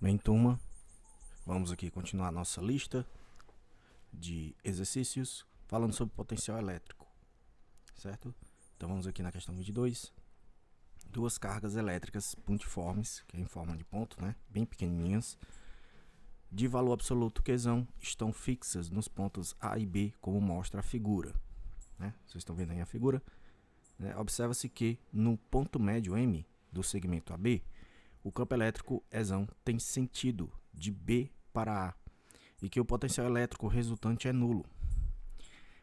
Bem, turma, vamos aqui continuar nossa lista de exercícios falando sobre potencial elétrico, certo? Então vamos aqui na questão 22. Duas cargas elétricas pontiformes, que é em forma de ponto, né? Bem pequenininhas, de valor absoluto Qzão, estão fixas nos pontos A e B, como mostra a figura, né? Vocês estão vendo aí a figura, né? Observa-se que no ponto médio M do segmento AB, o campo elétrico Ezão tem sentido de B para A e que o potencial elétrico resultante é nulo.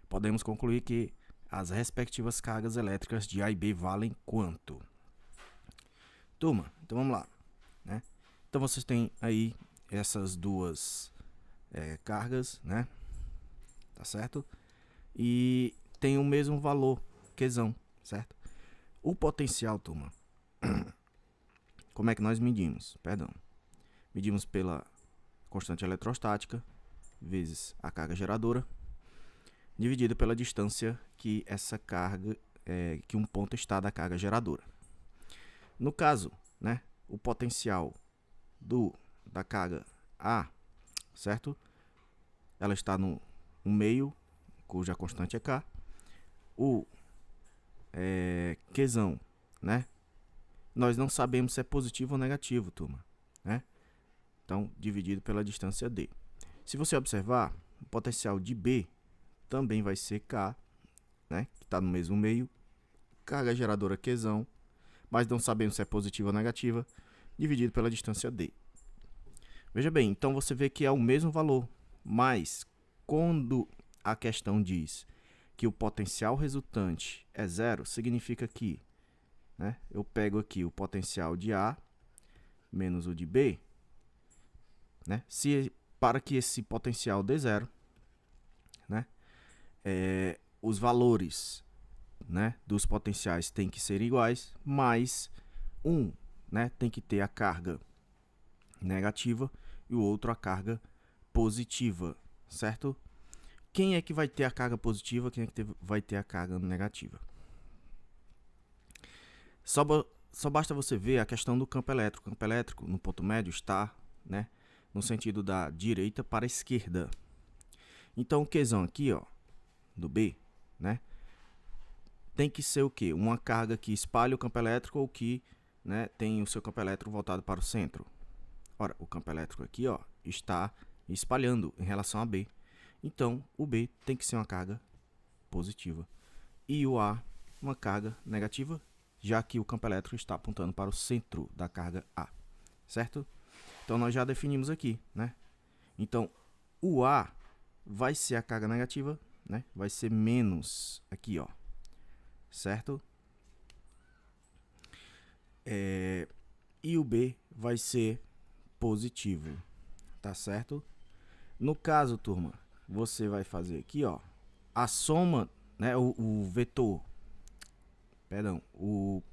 Podemos concluir que as respectivas cargas elétricas de A e B valem quanto? Turma, então vamos lá, né? Então vocês têm aí essas duas cargas, né? Tá certo? E tem o mesmo valor, Qzão, certo? O potencial, turma, como é que nós medimos? Perdão. Medimos pela constante eletrostática vezes a carga geradora, dividida pela distância que essa carga, que um ponto está da carga geradora. No caso, né, o potencial da carga A, certo? Ela está no meio, cuja constante é K. O Qzão, né? Nós não sabemos se é positivo ou negativo, turma, né? Então, dividido pela distância D. Se você observar, o potencial de B também vai ser K, né? Que está no mesmo meio. Carga geradora Qzão, mas não sabemos se é positiva ou negativa, dividido pela distância D. Veja bem, então você vê que é o mesmo valor, mas quando a questão diz que o potencial resultante é zero, significa que, né, eu pego aqui o potencial de A menos o de B, né, para que esse potencial dê zero, né, os valores, né, dos potenciais têm que ser iguais, mas um, né, tem que ter a carga negativa e o outro a carga positiva, certo? Quem é que vai ter a carga positiva, quem é que vai ter a carga negativa? Só basta você ver a questão do campo elétrico. O campo elétrico no ponto médio está, né, no sentido da direita para a esquerda. Então o Qzão aqui, ó, do B, né, tem que ser o quê? Uma carga que espalha o campo elétrico ou que, né, tem o seu campo elétrico voltado para o centro. Ora, o campo elétrico aqui, ó, está espalhando em relação a B. Então, o B tem que ser uma carga positiva. E o A, uma carga negativa, já que o campo elétrico está apontando para o centro da carga A. Certo? Então, nós já definimos aqui, né? Então, o A vai ser a carga negativa, né? Vai ser menos aqui, ó. Certo? E o B vai ser positivo. Tá certo? No caso, turma, você vai fazer aqui, ó, a soma, né, o vetor, perdão, o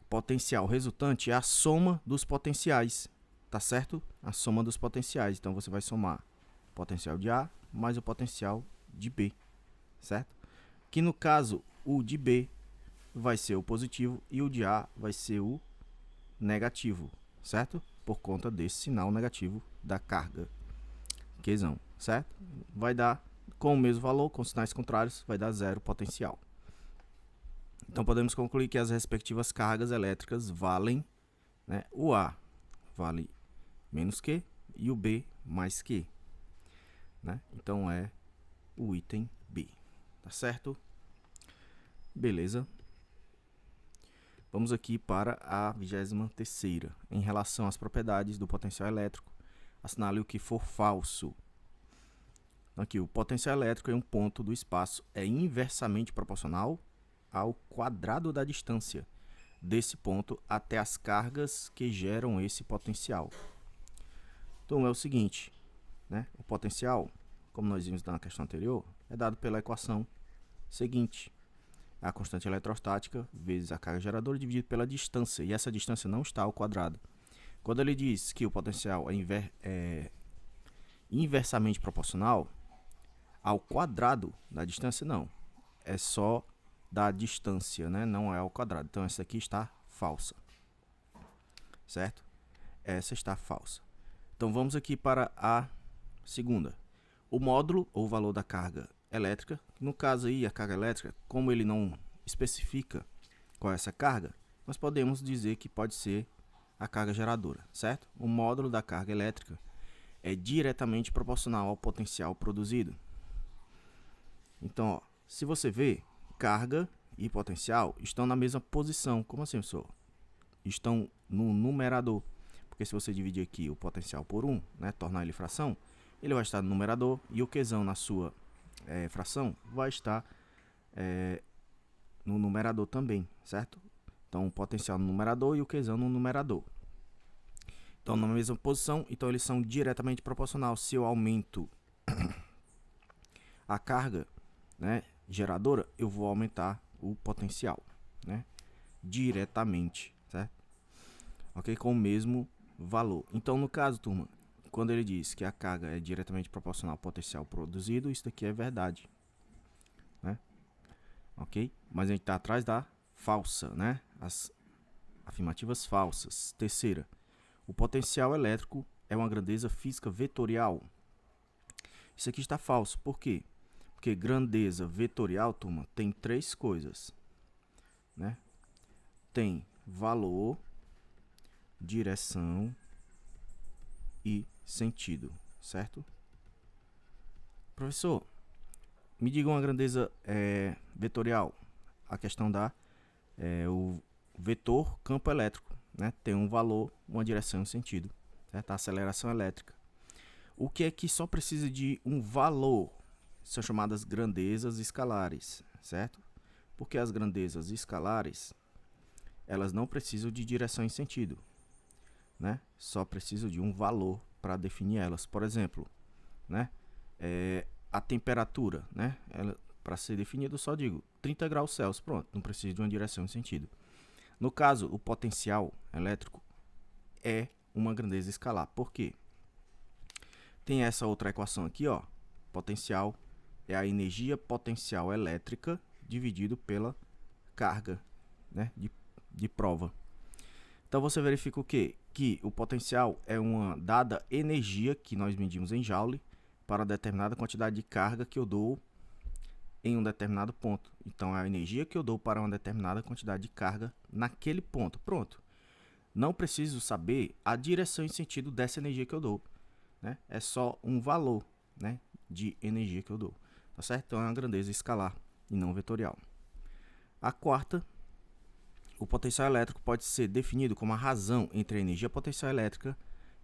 potencial resultante é a soma dos potenciais, tá certo? A soma dos potenciais. Então você vai somar o potencial de A mais o potencial de B, certo? Que no caso, o de B vai ser o positivo e o de A vai ser o negativo, certo? Por conta desse sinal negativo da carga. Qzão, certo? Vai dar, com o mesmo valor, com sinais contrários, vai dar zero potencial. Então podemos concluir que as respectivas cargas elétricas valem, né, o A vale menos Q e o B mais Q, né? Então é o item B, tá certo? Beleza. Vamos aqui para a 23ª. Em relação às propriedades do potencial elétrico, assinale o que for falso. Aqui, o potencial elétrico em um ponto do espaço é inversamente proporcional ao quadrado da distância desse ponto até as cargas que geram esse potencial. Então é o seguinte, né? O potencial, como nós vimos na questão anterior, é dado pela equação seguinte: a constante eletrostática vezes a carga geradora dividido pela distância, e essa distância não está ao quadrado. Quando ele diz que o potencial é inversamente proporcional ao quadrado da distância, não. É só da distância, né? Não é ao quadrado. Então, essa aqui está falsa. Certo? essa está falsa. Então vamos aqui para a segunda. O módulo ou valor da carga elétrica, no caso aí a carga elétrica, como ele não especifica qual é essa carga, nós podemos dizer que pode ser a carga geradora, certo? O módulo da carga elétrica é diretamente proporcional ao potencial produzido. Então, ó, se você vê, carga e potencial estão na mesma posição. Como assim, professor? Estão no numerador. Porque se você dividir aqui o potencial por 1, né, tornar ele fração, ele vai estar no numerador e o Qzão na sua fração vai estar no numerador também, certo? Então, o potencial no numerador e o Qzão no numerador. Então, na mesma posição, então eles são diretamente proporcionais. Se eu aumento a carga, né, geradora, eu vou aumentar o potencial, né, diretamente, certo? Ok? Com o mesmo valor. Então, no caso, turma, quando ele diz que a carga é diretamente proporcional ao potencial produzido, isso daqui é verdade, né? Ok? Mas a gente está atrás da falsa, né? As afirmativas falsas. Terceira, o potencial elétrico é uma grandeza física vetorial. Isso aqui está falso. Por quê? Porque grandeza vetorial, turma, tem três coisas, né? Tem valor, direção e sentido, certo? Professor, me diga uma grandeza vetorial. A questão da o vetor campo elétrico, né? Tem um valor, uma direção e um sentido, certo? A aceleração elétrica. O que é que só precisa de um valor? São chamadas grandezas escalares, certo? Porque as grandezas escalares, elas não precisam de direção e sentido, né? Só precisam de um valor para definir elas. Por exemplo, né? A temperatura, né? Para ser definido, eu só digo 30 graus Celsius, pronto, não precisa de uma direção e sentido. No caso, o potencial elétrico é uma grandeza escalar. Por quê? Tem essa outra equação aqui, ó. Potencial é a energia potencial elétrica dividido pela carga, né, de prova. Então você verifica o quê? Que o potencial é uma dada energia que nós medimos em Joule para determinada quantidade de carga que eu dou em um determinado ponto. Então é a energia que eu dou para uma determinada quantidade de carga naquele ponto. Pronto. Não preciso saber a direção e sentido dessa energia que eu dou, né? É só um valor, né, de energia que eu dou. Tá certo? Então é uma grandeza escalar e não vetorial. A quarta, o potencial elétrico pode ser definido como a razão entre a energia potencial elétrica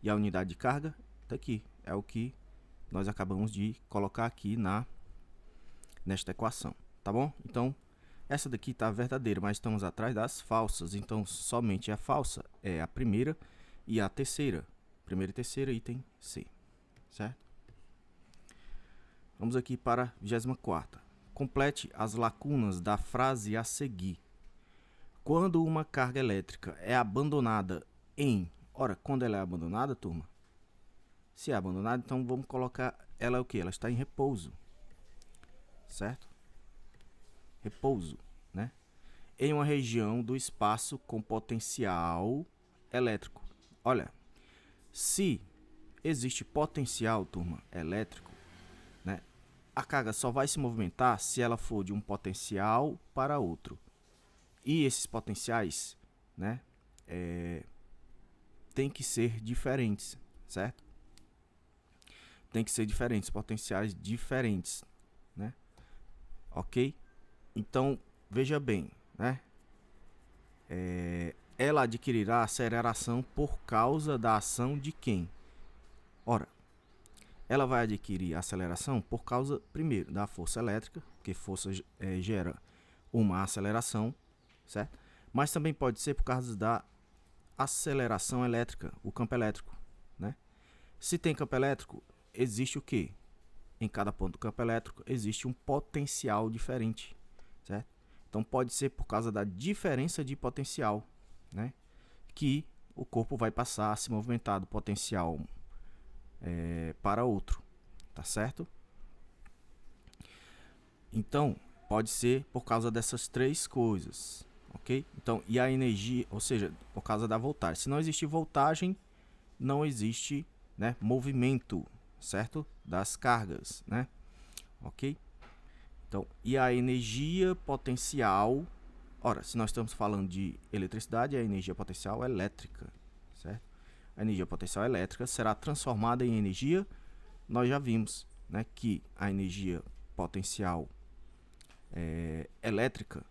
e a unidade de carga. Tá aqui, é o que nós acabamos de colocar aqui nesta equação, tá bom? Então, essa daqui está verdadeira, mas estamos atrás das falsas. Então, somente a falsa é a primeira e a terceira. Primeira e terceira, item C, certo? Vamos aqui para a 24ª. Complete as lacunas da frase a seguir. Quando uma carga elétrica é abandonada em... Ora, quando ela é abandonada, turma? Se é abandonada, então vamos colocar ela o quê? Ela está em repouso, certo? Repouso, né? Em uma região do espaço com potencial elétrico. Olha, se existe potencial, turma, elétrico, né? A carga só vai se movimentar se ela for de um potencial para outro. E esses potenciais, né, tem que ser diferentes, certo? Tem que ser diferentes, potenciais diferentes, né? Ok? Então, veja bem, né? Ela adquirirá aceleração por causa da ação de quem? Ora, ela vai adquirir aceleração por causa, primeiro, da força elétrica, porque força gera uma aceleração, certo? Mas também pode ser por causa da aceleração elétrica, o campo elétrico, né? Se tem campo elétrico, existe o quê? Em cada ponto do campo elétrico existe um potencial diferente, certo? Então pode ser por causa da diferença de potencial, né, que o corpo vai passar a se movimentar do potencial para outro, tá certo? Então pode ser por causa dessas três coisas, ok? Então, e a energia, ou seja, por causa da voltagem. Se não existir voltagem, não existe, né, movimento, certo? Das cargas, né? Ok? Então, e a energia potencial, ora, se nós estamos falando de eletricidade, a energia potencial elétrica, certo? A energia potencial elétrica será transformada em energia. Nós já vimos, né, que a energia potencial elétrica,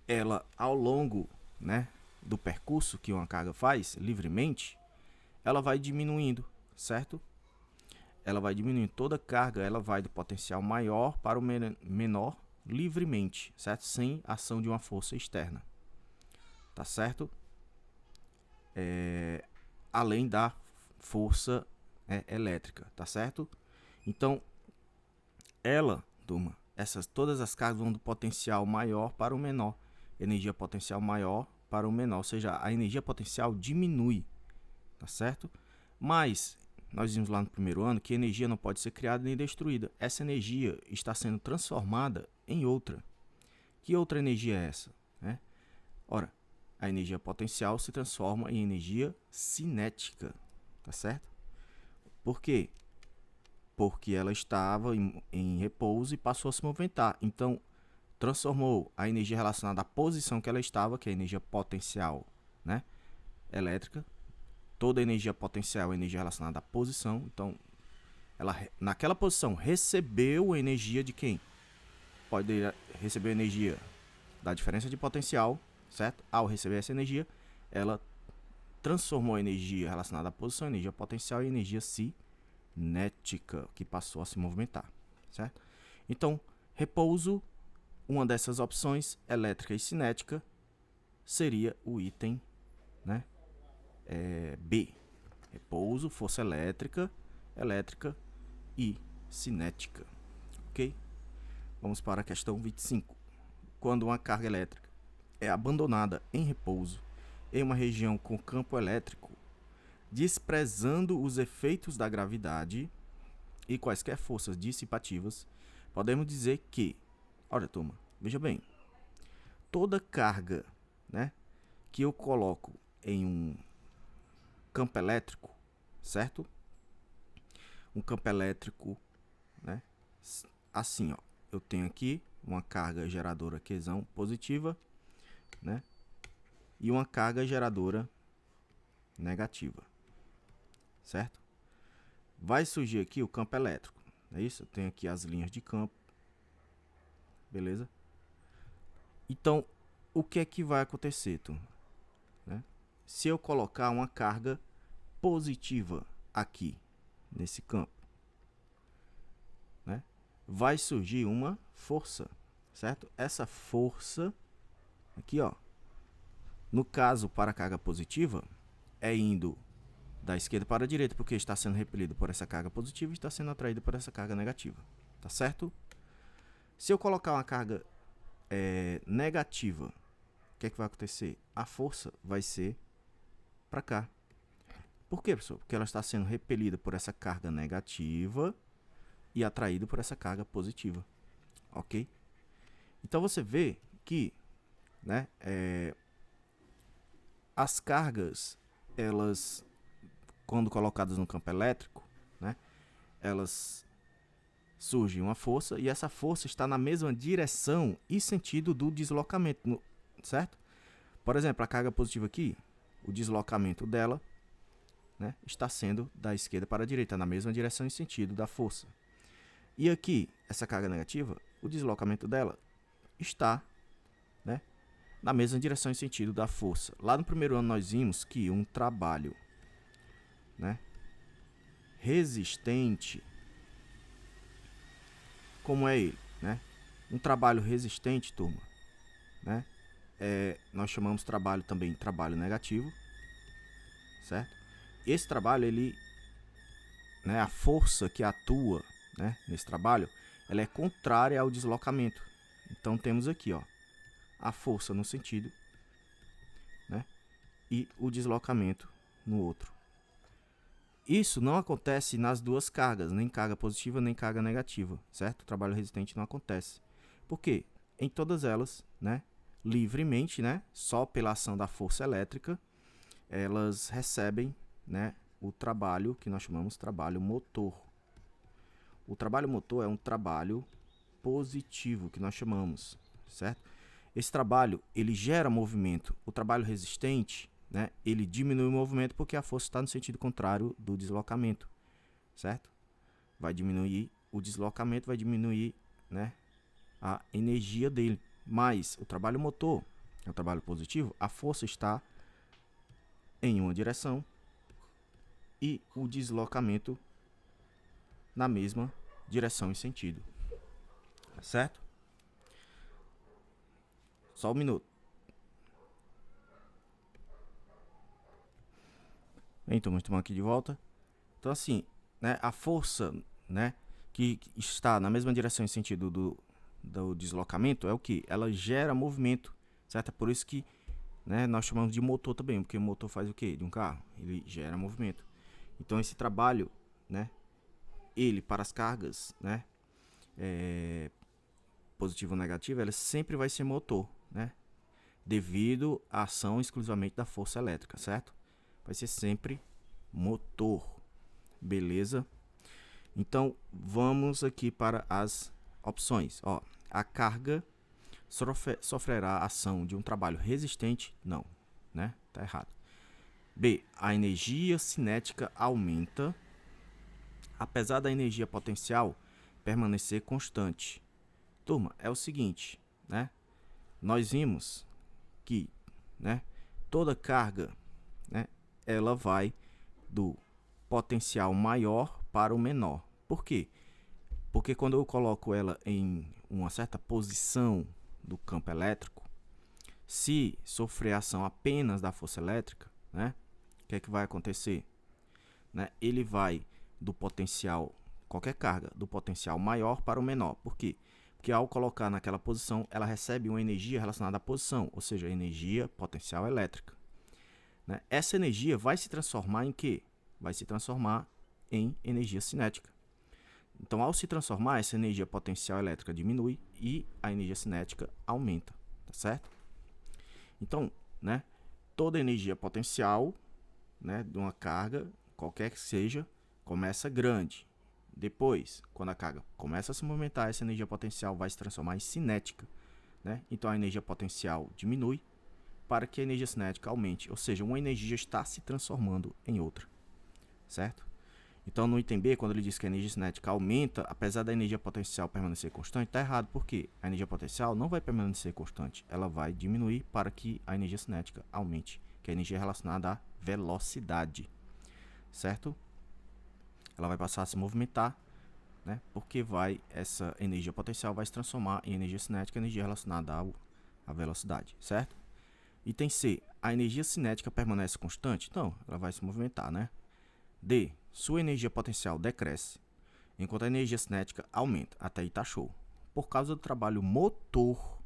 ela ao longo, né, do percurso que uma carga faz livremente, ela vai diminuindo, certo? Ela vai diminuindo. Toda carga, ela vai do potencial maior para o menor livremente, certo? Sem ação de uma força externa, tá certo? Além da força elétrica, tá certo? Então, turma, todas as cargas vão do potencial maior para o menor. Energia potencial maior para o menor, ou seja, a energia potencial diminui, tá certo? Mas nós vimos lá no primeiro ano que energia não pode ser criada nem destruída. Essa energia está sendo transformada em outra. Que outra energia é essa, né? Ora, a energia potencial se transforma em energia cinética, tá certo? Por quê? Porque ela estava em repouso e passou a se movimentar. Então, transformou a energia relacionada à posição que ela estava, que é a energia potencial, né, elétrica. Toda energia potencial é energia relacionada à posição. Então, ela naquela posição recebeu energia de quem? Pode receber energia da diferença de potencial, certo? Ao receber essa energia, ela transformou a energia relacionada à posição, energia potencial, em energia cinética, que passou a se movimentar, certo? Então, repouso, uma dessas opções, elétrica e cinética, seria o item, né, B. Repouso, força elétrica e cinética. Ok? Vamos para a questão 25. Quando uma carga elétrica é abandonada em repouso em uma região com campo elétrico, desprezando os efeitos da gravidade e quaisquer forças dissipativas, podemos dizer que, olha, turma, veja bem, toda carga, né, que eu coloco em um campo elétrico, certo? Um campo elétrico, né, assim, ó, eu tenho aqui uma carga geradora Qzão positiva, né, e uma carga geradora negativa, certo? Vai surgir aqui o campo elétrico, é isso? Eu tenho aqui as linhas de campo, beleza? Então, o que é que vai acontecer, turma? Né? Se eu colocar uma carga positiva aqui, nesse campo, né, vai surgir uma força, certo? Essa força, aqui, ó, no caso, para a carga positiva, é indo da esquerda para a direita, porque está sendo repelido por essa carga positiva e está sendo atraído por essa carga negativa, tá certo? Se eu colocar uma carga negativa, o que é que vai acontecer? A força vai ser para cá. Por quê, professor? Porque ela está sendo repelida por essa carga negativa e atraída por essa carga positiva, ok? Então você vê que, né, as cargas, elas, quando colocadas no campo elétrico, né, elas surge uma força e essa força está na mesma direção e sentido do deslocamento, certo? Por exemplo, a carga positiva aqui, o deslocamento dela, né, está sendo da esquerda para a direita, na mesma direção e sentido da força. E aqui, essa carga negativa, o deslocamento dela está, né, na mesma direção e sentido da força. Lá no primeiro ano nós vimos que um trabalho, né, resistente, como é ele, né? Um trabalho resistente, turma, né? Nós chamamos trabalho também trabalho negativo, certo? Esse trabalho, ele, né, a força que atua, né, nesse trabalho, ela é contrária ao deslocamento. Então temos aqui, ó, a força no sentido, né, e o deslocamento no outro. Isso não acontece nas duas cargas, nem carga positiva nem carga negativa, certo? O trabalho resistente não acontece. Por quê? Em todas elas, né, livremente, né, só pela ação da força elétrica, elas recebem, né, o trabalho que nós chamamos de trabalho motor. O trabalho motor é um trabalho positivo que nós chamamos, certo? Esse trabalho, ele gera movimento. O trabalho resistente, né, ele diminui o movimento porque a força está no sentido contrário do deslocamento, certo? Vai diminuir o deslocamento, vai diminuir, né, a energia dele. Mas o trabalho motor é um trabalho positivo, a força está em uma direção e o deslocamento na mesma direção e sentido, certo? Só um minuto. Então, estamos aqui de volta. Então, assim, né, a força, né, que está na mesma direção e sentido do deslocamento é o que? Ela gera movimento, certo? É por isso que, né, nós chamamos de motor também, porque o motor faz o que de um carro? Ele gera movimento. Então, esse trabalho, né, ele para as cargas, né, positiva ou negativa, ele sempre vai ser motor, né, devido à ação exclusivamente da força elétrica, certo? Vai ser sempre motor, beleza? Então, vamos aqui para as opções. Ó, a carga sofrerá a ação de um trabalho resistente? Não, né? Tá errado. B, a energia cinética aumenta, apesar da energia potencial permanecer constante. Turma, é o seguinte, né? Nós vimos que, né, toda carga, né, ela vai do potencial maior para o menor. Por quê? Porque quando eu coloco ela em uma certa posição do campo elétrico, se sofrer ação apenas da força elétrica, né, o que é que vai acontecer? Né, ele vai do potencial, qualquer carga, do potencial maior para o menor. Por quê? Porque ao colocar naquela posição, ela recebe uma energia relacionada à posição, ou seja, energia potencial elétrica. Né? Essa energia vai se transformar em quê? Vai se transformar em energia cinética. Então, ao se transformar, essa energia potencial elétrica diminui e a energia cinética aumenta, tá certo? Então, né, toda energia potencial, né, de uma carga, qualquer que seja, começa grande. Depois, quando a carga começa a se movimentar, essa energia potencial vai se transformar em cinética, né? Então, a energia potencial diminui para que a energia cinética aumente, ou seja, uma energia está se transformando em outra, certo? Então, no item B, quando ele diz que a energia cinética aumenta, apesar da energia potencial permanecer constante, está errado, porque a energia potencial não vai permanecer constante, ela vai diminuir para que a energia cinética aumente, que é a energia relacionada à velocidade, certo? Ela vai passar a se movimentar, né, porque essa energia potencial vai se transformar em energia cinética, energia relacionada à velocidade, certo? Item C, a energia cinética permanece constante? Não, ela vai se movimentar, né? D, sua energia potencial decresce, enquanto a energia cinética aumenta. Até aí tá show. Por causa do trabalho motor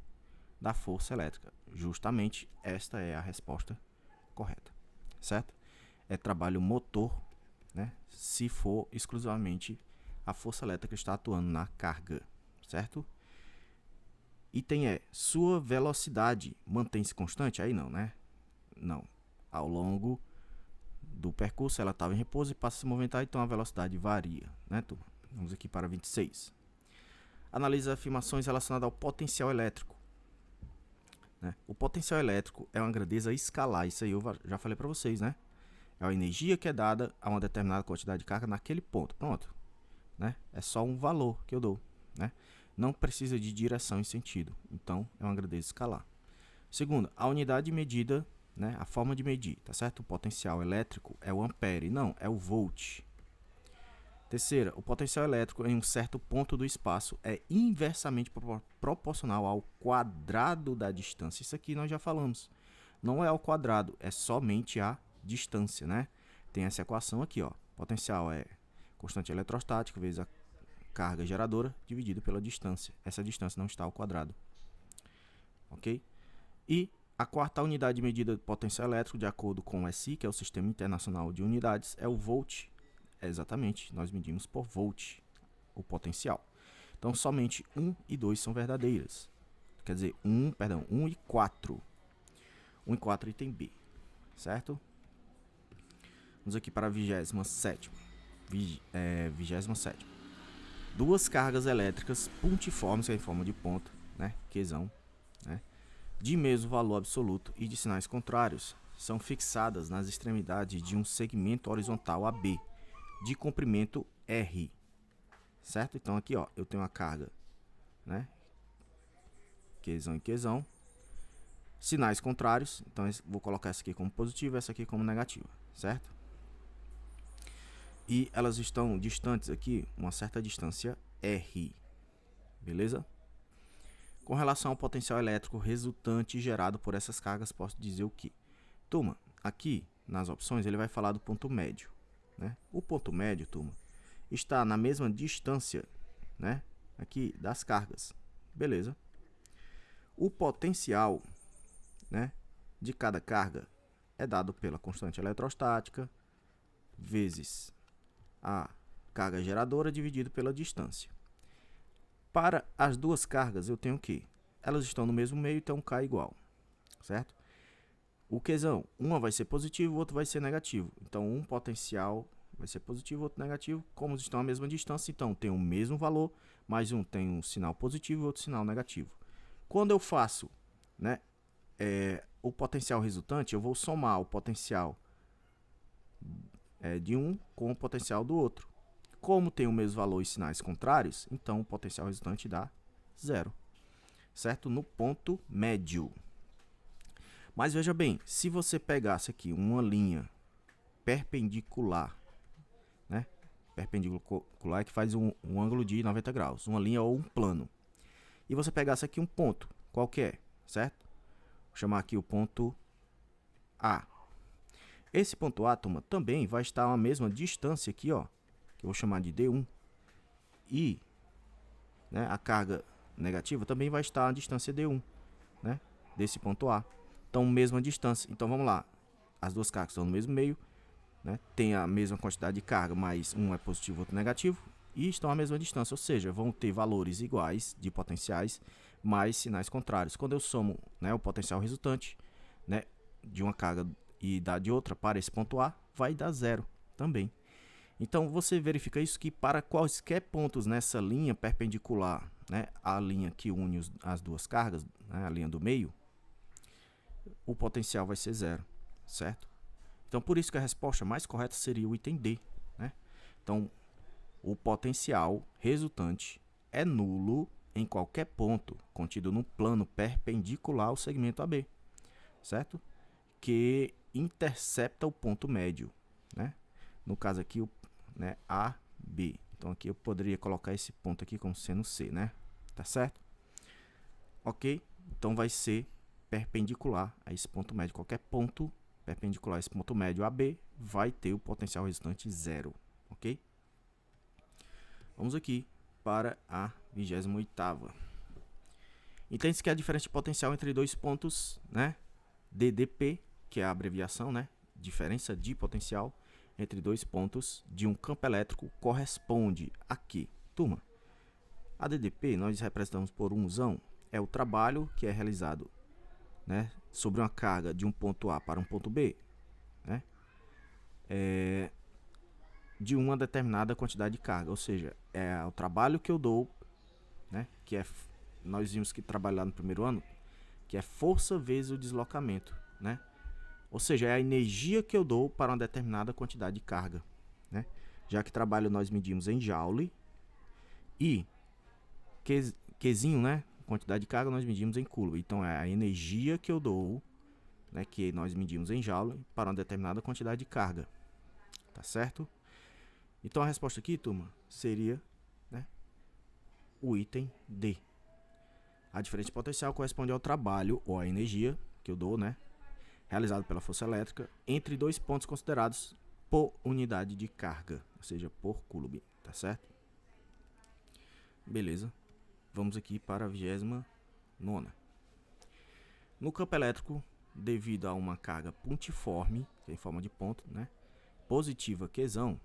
da força elétrica. Justamente esta é a resposta correta, certo? É trabalho motor, né, se for exclusivamente a força elétrica está atuando na carga, certo? Item E, sua velocidade mantém-se constante? Aí não, né? Não. Ao longo do percurso ela estava em repouso e passa a se movimentar, então a velocidade varia, né, turma? Vamos aqui para 26. Analisa afirmações relacionadas ao potencial elétrico. Né? O potencial elétrico é uma grandeza escalar, isso aí eu já falei para vocês, né? É a energia que é dada a uma determinada quantidade de carga naquele ponto. Pronto. Né? É só um valor que eu dou. Né? Não precisa de direção e sentido. Então, é uma grandeza escalar. Segundo, a unidade de medida, né? A forma de medir, tá certo? O potencial elétrico é o ampere, não, é o volt. Terceira, o potencial elétrico em um certo ponto do espaço é inversamente proporcional ao quadrado da distância. Isso aqui nós já falamos. Não é ao quadrado, é somente a distância, né? Tem essa equação aqui, ó. Potencial é constante eletrostática vezes a carga geradora dividido pela distância. Essa distância não está ao quadrado. Ok? E a quarta unidade de medida de potencial elétrico, de acordo com o SI, que é o Sistema Internacional de Unidades, é o volt. Exatamente, nós medimos por volt o potencial. Então, somente 1 e 2 são verdadeiras. Quer dizer, 1 e 4. 1 e 4 item B, certo? Vamos aqui para a 27ª. 27ª. Duas cargas elétricas pontiformes, que é em forma de ponta, né, Qzão, né, de mesmo valor absoluto e de sinais contrários, são fixadas nas extremidades de um segmento horizontal AB, de comprimento R, certo? Então aqui, ó, eu tenho a carga, né, Qzão e Qzão, sinais contrários, então vou colocar essa aqui como positiva, essa aqui como negativa, certo? E elas estão distantes aqui, uma certa distância R, beleza? Com relação ao potencial elétrico resultante gerado por essas cargas, posso dizer o que? Turma, aqui nas opções ele vai falar do ponto médio, né? O ponto médio, turma, está na mesma distância, né, aqui das cargas, beleza? O potencial, né, de cada carga é dado pela constante eletrostática vezes a carga geradora dividido pela distância. Para as duas cargas eu tenho que elas estão no mesmo meio, então K é igual, certo? O Qzão, uma vai ser positivo, o outro vai ser negativo. Então um potencial vai ser positivo, outro negativo. Como estão à mesma distância, então tem o mesmo valor, mas um tem um sinal positivo e outro sinal negativo. Quando eu faço, né, o potencial resultante, eu vou somar o potencial de um com o potencial do outro. Como tem o mesmo valor e sinais contrários, então o potencial resultante dá zero, certo? No ponto médio. Mas veja bem, se você pegasse aqui uma linha perpendicular, né? Perpendicular é que faz um ângulo de 90 graus, uma linha ou um plano. E você pegasse aqui um ponto qualquer, certo? Vou chamar aqui o ponto A. Esse ponto A, turma, também vai estar a mesma distância aqui, ó, que eu vou chamar de D1. E, né, a carga negativa também vai estar a distância D1, né, desse ponto A. Então, mesma distância. Então, vamos lá. As duas cargas estão no mesmo meio, né, tem a mesma quantidade de carga, mas um é positivo e outro negativo, e estão à mesma distância, ou seja, vão ter valores iguais de potenciais, mas sinais contrários. Quando eu somo, né, o potencial resultante, né, de uma carga e da de outra para esse ponto A, vai dar zero também. Então, você verifica isso que para quaisquer pontos nessa linha perpendicular, né, a linha que une as duas cargas, né, a linha do meio, o potencial vai ser zero, certo? Então, por isso que a resposta mais correta seria o item D, né? Então, o potencial resultante é nulo em qualquer ponto contido no plano perpendicular ao segmento AB, certo? Que intercepta o ponto médio, né? No caso aqui, né, AB. Então, aqui eu poderia colocar esse ponto aqui como sendo C, né? Tá certo? Ok? Então, vai ser perpendicular a esse ponto médio. Qualquer ponto perpendicular a esse ponto médio AB vai ter o potencial resultante zero, ok? Vamos aqui para a 28ª. Entende-se que a diferença de potencial entre dois pontos, né, DDP, que é a abreviação, né, diferença de potencial entre dois pontos de um campo elétrico, corresponde a quê? Turma, a DDP nós representamos por umzão, é o trabalho que é realizado, né, sobre uma carga de um ponto A para um ponto B, né, de uma determinada quantidade de carga, ou seja, é o trabalho que eu dou, né, que é, nós vimos que trabalhar no primeiro ano, que é força vezes o deslocamento, né, ou seja, é a energia que eu dou para uma determinada quantidade de carga, né, já que trabalho nós medimos em joule e Qzinho, né, quantidade de carga nós medimos em coulomb, então é a energia que eu dou, né, que nós medimos em joule para uma determinada quantidade de carga, tá certo? Então a resposta aqui, turma, seria, né, o item D. A diferença de potencial corresponde ao trabalho ou à energia que eu dou, né, realizado pela força elétrica entre dois pontos considerados por unidade de carga, ou seja, por coulomb, tá certo? Beleza. Vamos aqui para a 29ª. No campo elétrico, devido a uma carga pontiforme, que é em forma de ponto, né, positiva Qzão,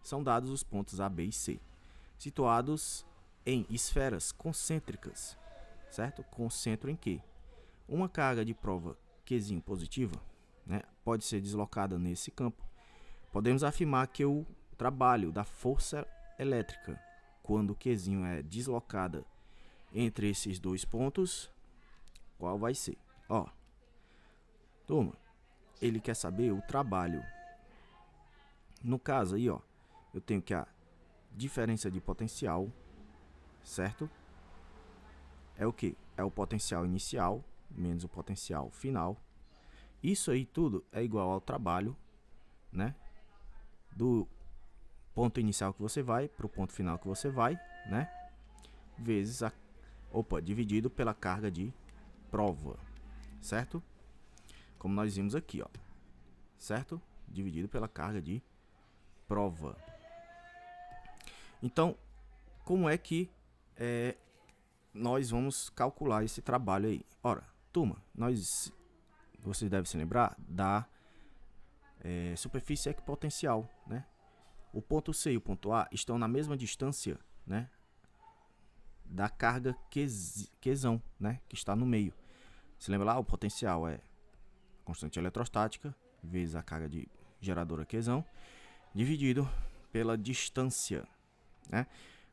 são dados os pontos A, B e C, situados em esferas concêntricas, certo? Com centro em Q. Uma carga de prova Qzinho positiva, né, pode ser deslocada nesse campo podemos afirmar que o trabalho da força elétrica, quando o Qzinho é deslocada entre esses dois pontos, qual vai ser? Ó, turma, ele quer saber o trabalho. No caso aí, ó, eu tenho que a diferença de potencial, certo? É o que? É o potencial inicial menos o potencial final. Isso aí tudo é igual ao trabalho, né? Do ponto inicial que você vai para o ponto final que você vai, né? Vezes dividido pela carga de prova, certo? Como nós vimos aqui, ó, certo? Dividido pela carga de prova. Então, como é que nós vamos calcular esse trabalho aí? Ora, turma, vocês devem se lembrar da superfície equipotencial, né? O ponto C e o ponto A estão na mesma distância, né, da carga Qzão, né, que está no meio. Se lembra lá, o potencial é constante eletrostática vezes a carga de geradora Qzão, dividido pela distância, né?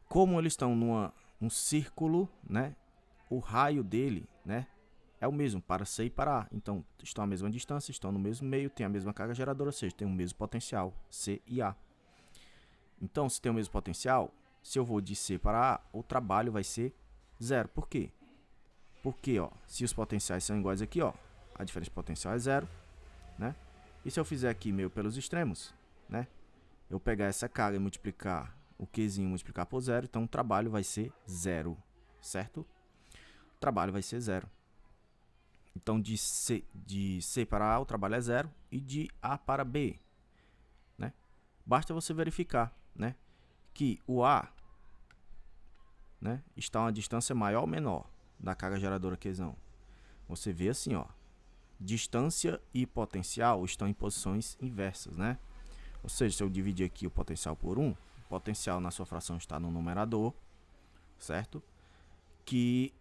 Como eles estão num círculo, né, o raio dele, né, é o mesmo para C e para A. Então, estão à mesma distância, estão no mesmo meio, tem a mesma carga geradora, ou seja, tem o mesmo potencial, C e A. Então, se tem o mesmo potencial, se eu vou de C para A, o trabalho vai ser zero. Por quê? Porque, ó, se os potenciais são iguais aqui, ó, a diferença de potencial é zero, né? E se eu fizer aqui meio pelos extremos, né? Eu pegar essa carga e multiplicar o Qzinho, multiplicar por zero, então o trabalho vai ser zero, certo? O trabalho vai ser zero. Então, de C para A, o trabalho é zero, e de A para B, né? Basta você verificar, né, que o A, né, está a uma distância maior ou menor da carga geradora Qzão. Você vê assim, ó, distância e potencial estão em posições inversas, né? Ou seja, se eu dividir aqui o potencial por 1, o potencial na sua fração está no numerador, certo? E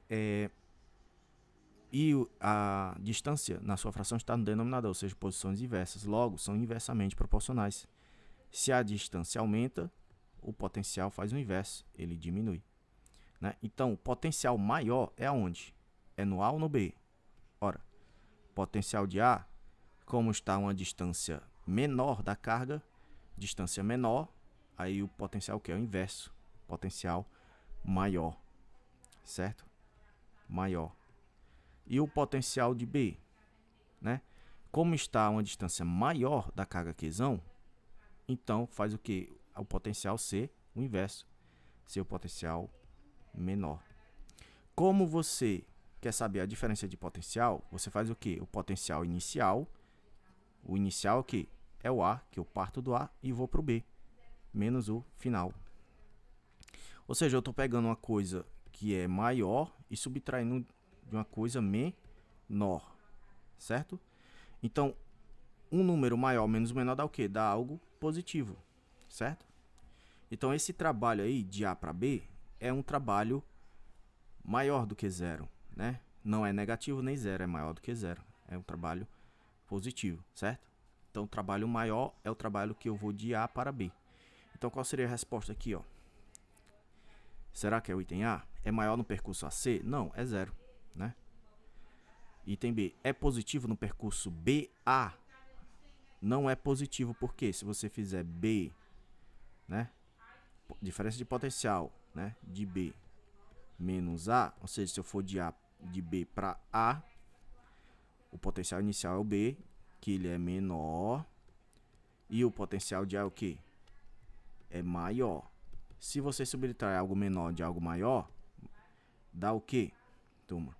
a distância na sua fração está no denominador, ou seja, posições inversas. Logo, são inversamente proporcionais. Se a distância aumenta, o potencial faz o inverso, ele diminui, né? Então, o potencial maior é aonde? É no A ou no B? Ora, potencial de A, como está uma distância menor da carga, distância menor, aí o potencial que é o inverso, potencial maior, certo? Maior. E o potencial de B, né? Como está a uma distância maior da carga Qzão, então faz o que? O potencial ser o inverso, ser o potencial menor. Como você quer saber a diferença de potencial, você faz o que? O potencial inicial, o inicial é o que? É o A, que eu parto do A e vou para o B, menos o final. Ou seja, eu estou pegando uma coisa que é maior e subtraindo de uma coisa menor, certo? Então, um número maior menos o menor dá o quê? Dá algo positivo, certo? Então, esse trabalho aí de A para B é um trabalho maior do que zero, né? Não é negativo nem zero, é maior do que zero. É um trabalho positivo, certo? Então, o trabalho maior é o trabalho que eu vou de A para B. Então, qual seria a resposta aqui, ó? Será que é o item A? É maior no percurso AC? Não, é zero, né? Item B, é positivo no percurso BA? Não é positivo, porque se você fizer B, né, diferença de potencial, né, de B menos A, ou seja, se eu for de B para A, o potencial inicial é o B, que ele é menor, e o potencial de A é o que? É maior. Se você subtrair algo menor de algo maior, dá o que, turma?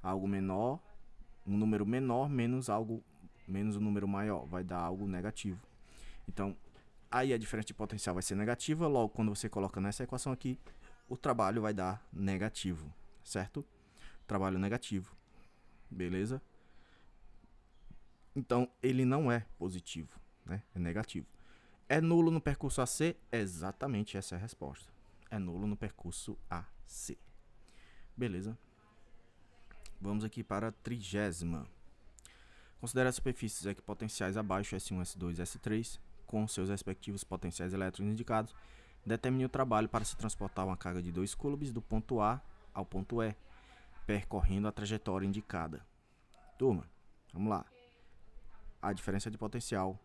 Algo menor, um número menor menos um número maior, vai dar algo negativo. Então, aí a diferença de potencial vai ser negativa, logo quando você coloca nessa equação aqui, o trabalho vai dar negativo, certo? Trabalho negativo, beleza? Então, ele não é positivo, né? É negativo. É nulo no percurso AC? Exatamente essa é a resposta. É nulo no percurso AC. Beleza? Vamos aqui para a 30ª. Considere as superfícies equipotenciais abaixo S1, S2 e S3 com seus respectivos potenciais elétricos indicados, determine o trabalho para se transportar uma carga de 2 coulombs do ponto A ao ponto E, percorrendo a trajetória indicada. Turma, vamos lá. A diferença de potencial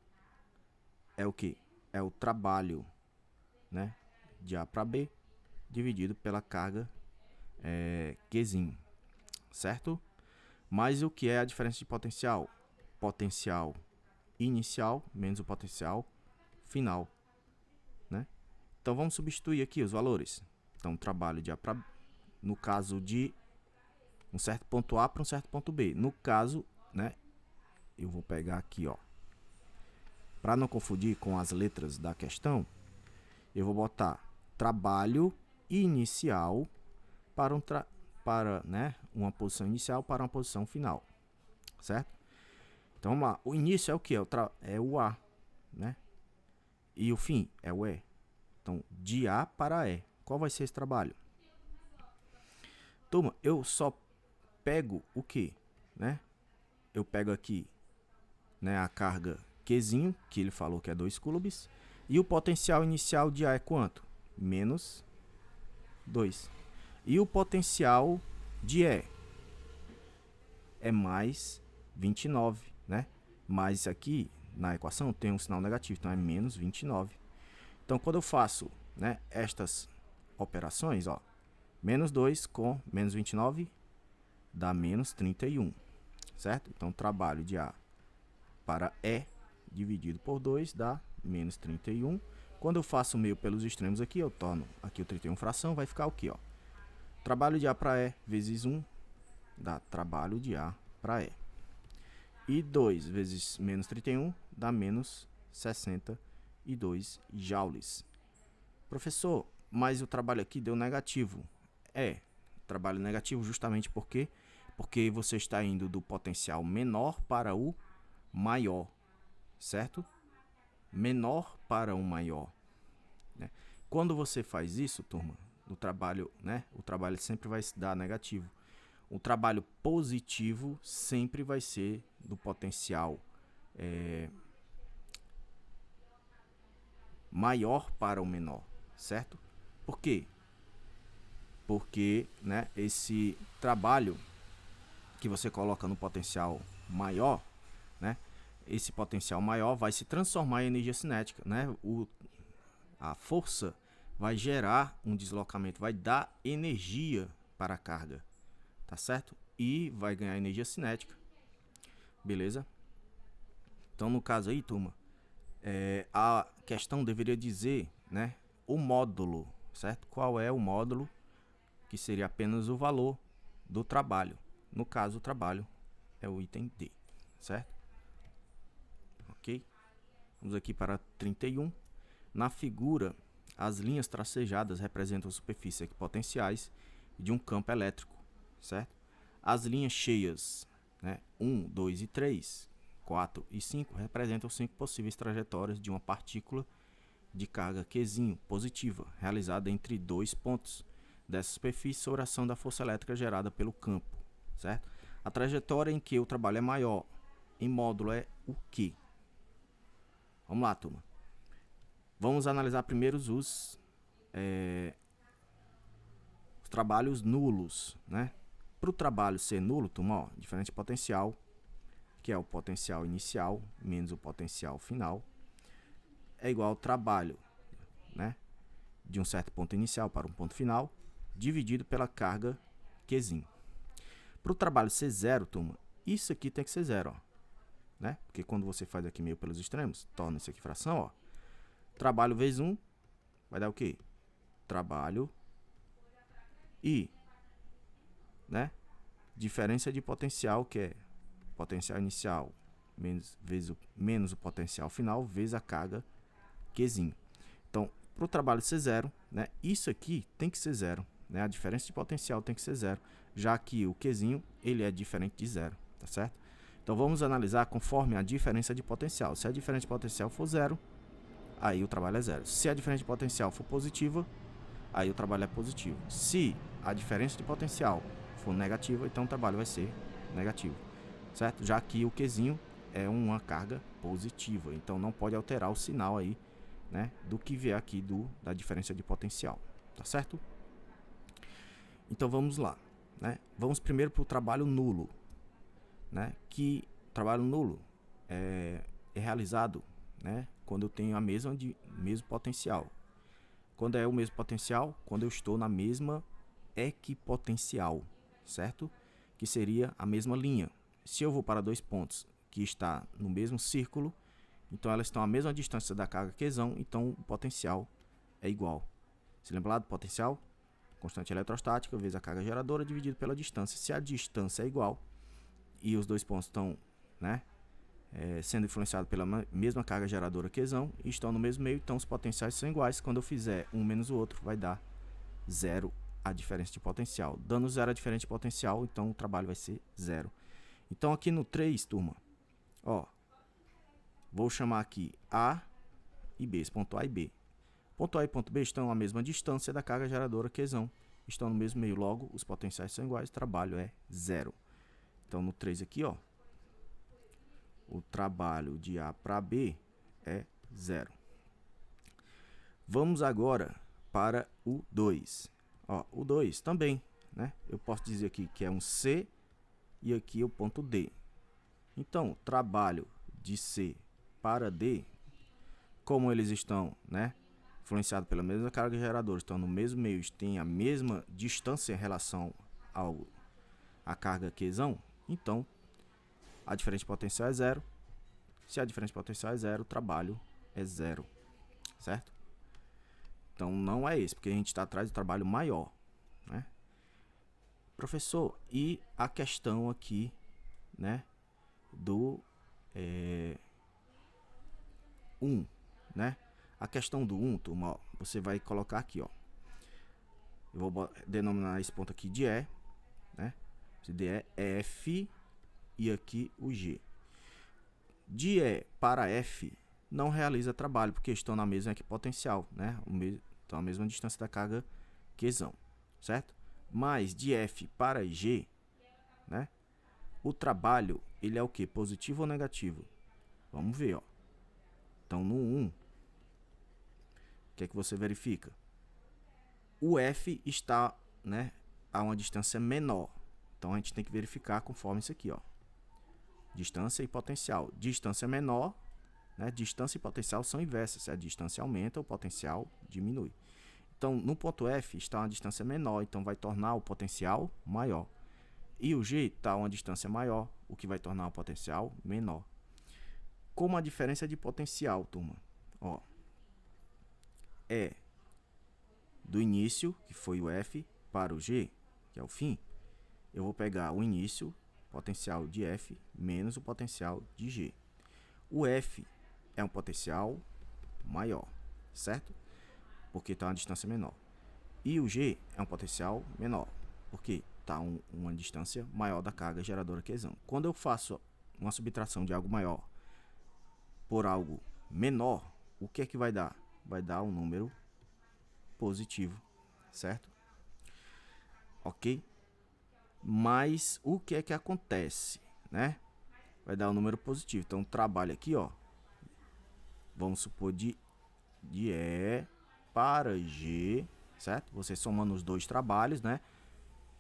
é o que? É o trabalho, né, de A para B dividido pela carga Qzinho, certo? Mas o que é a diferença de potencial? Potencial inicial menos o potencial final, né? Então vamos substituir aqui os valores. Então trabalho de A para, no caso de um certo ponto A para um certo ponto B. No caso, né, eu vou pegar aqui, ó, para não confundir com as letras da questão, eu vou botar trabalho inicial para uma posição inicial para uma posição final, certo? Então vamos lá, o início é o que? É o A, né? E o fim é o E. Então, de A para E. Qual vai ser esse trabalho? Turma, eu só pego o que, né? Eu pego aqui, né, a carga Qzinho, que ele falou que é 2 coulombs, e o potencial inicial de A é quanto? Menos 2. E o potencial de E é mais 29, né? Mas aqui na equação tem um sinal negativo, então é menos 29. Então, quando eu faço, né, estas operações, ó, menos 2 com menos 29 dá menos 31, certo? Então, trabalho de A para E dividido por 2 dá menos 31. Quando eu faço o meio pelos extremos aqui, eu torno aqui o 31 fração, vai ficar o que, ó? Trabalho de A para E vezes 1 dá trabalho de A para E. E 2 vezes menos 31 dá menos 62 joules. Professor, mas o trabalho aqui deu negativo. Trabalho negativo justamente porque você está indo do potencial menor para o maior, certo? Menor para o maior, né? Quando você faz isso, turma, o trabalho sempre vai se dar negativo. O trabalho positivo sempre vai ser do potencial maior para o menor, certo? Por quê? Porque, né, esse trabalho que você coloca no potencial maior, né, esse potencial maior vai se transformar em energia cinética, né? A força vai gerar um deslocamento, vai dar energia para a carga, tá certo? E vai ganhar energia cinética, beleza? Então, no caso aí, turma, a questão deveria dizer, né, o módulo, certo? Qual é o módulo, que seria apenas o valor do trabalho. No caso, o trabalho é o item D, certo? Ok? Vamos aqui para 31. Na figura, as linhas tracejadas representam as superfícies equipotenciais de um campo elétrico, certo? As linhas cheias, né, 1, 2 e 3, 4 e 5, representam 5 possíveis trajetórias de uma partícula de carga Qzinho positiva, realizada entre 2 pontos dessa superfície sobre a ação da força elétrica gerada pelo campo, certo? A trajetória em que o trabalho é maior em módulo é o quê? Vamos lá, turma. Vamos analisar primeiro os trabalhos nulos, né? Para o trabalho ser nulo, turma, ó, diferente potencial, que é o potencial inicial menos o potencial final, é igual ao trabalho, né, de um certo ponto inicial para um ponto final, dividido pela carga Qzinho. Para o trabalho ser zero, turma, isso aqui tem que ser zero, ó, né? Porque quando você faz aqui meio pelos extremos, torna isso aqui fração, ó. Trabalho vezes 1 vai dar o quê? Trabalho e, né, diferença de potencial, que é potencial inicial menos o potencial final vezes a carga Qzinho. Então, para o trabalho ser zero, né, isso aqui tem que ser zero, né, a diferença de potencial tem que ser zero, já que o Qzinho ele é diferente de zero, tá certo? Então, vamos analisar conforme a diferença de potencial. Se a diferença de potencial for zero, aí o trabalho é zero. Se a diferença de potencial for positiva, aí o trabalho é positivo. Se a diferença de potencial for negativa, então o trabalho vai ser negativo, certo? Já que o Qzinho é uma carga positiva, então não pode alterar o sinal aí, né, do que vier aqui da diferença de potencial, tá certo? Então vamos lá, né? Vamos primeiro para o trabalho nulo, né? Que trabalho nulo é realizado, né, quando eu tenho a mesmo potencial. Quando é o mesmo potencial, quando eu estou na mesma equipotencial, certo? Que seria a mesma linha. Se eu vou para dois pontos que está no mesmo círculo, então elas estão à mesma distância da carga quesão, então o potencial é igual. Se lembra lá do potencial? Constante eletrostática vezes a carga geradora dividido pela distância. Se a distância é igual e os dois pontos estão, né, sendo influenciados pela mesma carga geradora quesão e estão no mesmo meio, então os potenciais são iguais. Quando eu fizer um menos o outro, vai dar zero a diferença de potencial. Dando zero a diferença de potencial, então o trabalho vai ser zero. Então aqui no 3, turma, ó, vou chamar aqui A e B, esse ponto A e B. Ponto A e ponto B estão à mesma distância da carga geradora quesão, estão no mesmo meio, logo os potenciais são iguais, o trabalho é zero. Então no 3 aqui, ó, o trabalho de A para B é zero. Vamos agora para o 2. Ó, o 2 também, né? Eu posso dizer aqui que é um C e aqui é o ponto D. Então, trabalho de C para D, como eles estão, né, influenciados pela mesma carga geradora, estão no mesmo meio, têm a mesma distância em relação à carga quesão, então a diferença de potencial é zero. Se a diferença de potencial é zero, o trabalho é zero, certo? Então não é esse, porque a gente está atrás do trabalho maior, né? Professor, e a questão aqui, né, do 1, né? A questão do 1, turma, ó, você vai colocar aqui, ó. Eu vou denominar esse ponto aqui de E, né? Esse D é F e aqui o G. De E para F não realiza trabalho, porque estão na mesma equipotencial, né? Estão à mesma distância da carga quesão, certo? Mas de F para G, né, o trabalho, ele é o que? Positivo ou negativo? Vamos ver, ó. Então, no 1, o que é que você verifica? O F está, né, a uma distância menor. Então, a gente tem que verificar conforme isso aqui, ó. Distância e potencial. Distância menor, né, distância e potencial são inversas. Se a distância aumenta, o potencial diminui. Então, no ponto F está uma distância menor, então vai tornar o potencial maior. E o G está a uma distância maior, o que vai tornar o potencial menor. Como a diferença de potencial, turma, ó, é do início, que foi o F, para o G, que é o fim, eu vou pegar o início, potencial de F, menos o potencial de G. O F é um potencial maior, certo? Porque está uma distância menor. E o G é um potencial menor, porque está uma distância maior da carga geradora quesão. Quando eu faço uma subtração de algo maior por algo menor, o que é que vai dar? Vai dar um número positivo, certo? Ok? Mas o que é que acontece, né? Vai dar um número positivo. Então, trabalho aqui, ó. Vamos supor de E para G, certo? Você somando os dois trabalhos, né?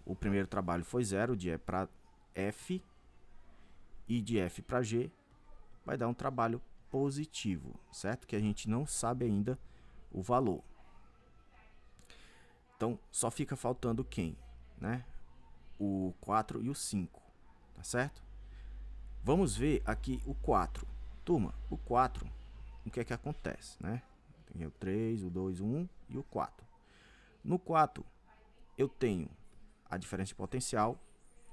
O primeiro trabalho foi 0, de E para F, e de F para G vai dar um trabalho positivo, certo? Que a gente não sabe ainda o valor. Então, só fica faltando quem, né? O 4 e o 5, tá certo? Vamos ver aqui o 4. Turma, o 4, o que é que acontece, né? Tem o 3, o 2, o 1 e o 4. No 4, eu tenho a diferença de potencial,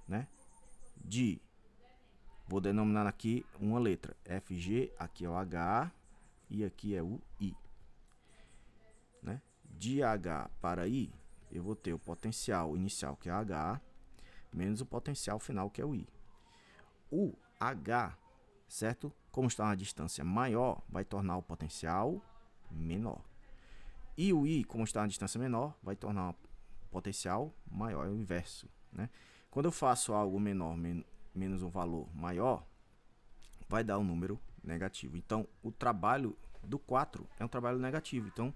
né? Vou denominar aqui uma letra, FG, aqui é o H e aqui é o I, né? De H para I, eu vou ter o potencial inicial, que é H, menos o potencial final, que é o I. O H, certo? Como está uma distância maior, vai tornar o potencial menor. E o I, como está uma distância menor, vai tornar o potencial maior, é o inverso, né? Quando eu faço algo menor menos um valor maior, vai dar um número negativo. Então, o trabalho do 4 é um trabalho negativo. Então,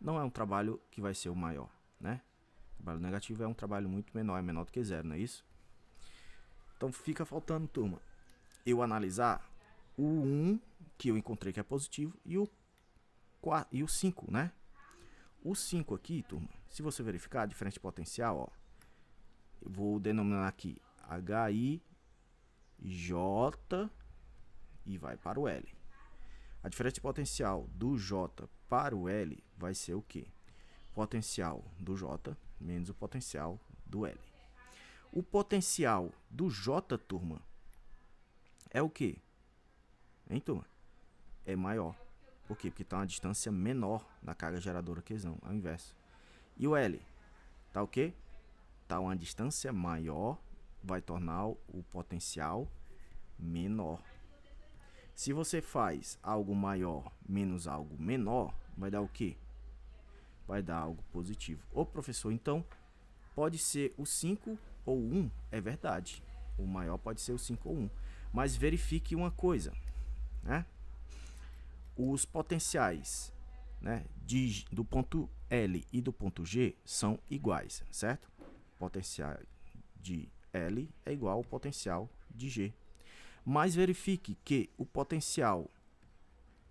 não é um trabalho que vai ser o maior, né? O trabalho negativo é um trabalho muito menor, é menor do que zero, não é isso? Então, fica faltando, turma, eu analisar o 1, que eu encontrei que é positivo, e o 5, né? O 5 aqui, turma, se você verificar a diferença de potencial, ó, eu vou denominar aqui HIJ e vai para o L. A diferença de potencial do J para o L vai ser o quê? Potencial do J menos o potencial do L. O potencial do J, turma, é o quê? Hein, turma? É maior. Por quê? Porque está uma distância menor da carga geradora Qzão, ao inverso. E o L? Tá o quê? Tá uma distância maior, vai tornar o potencial menor. Se você faz algo maior menos algo menor, vai dar o quê? Vai dar algo positivo. Ô, professor, então pode ser o 5 ou 1, é verdade. O maior pode ser o 5 ou 1. Mas verifique uma coisa, né? Os potenciais, né, do ponto L e do ponto G são iguais, certo? O potencial de L é igual ao potencial de G. Mas verifique que o potencial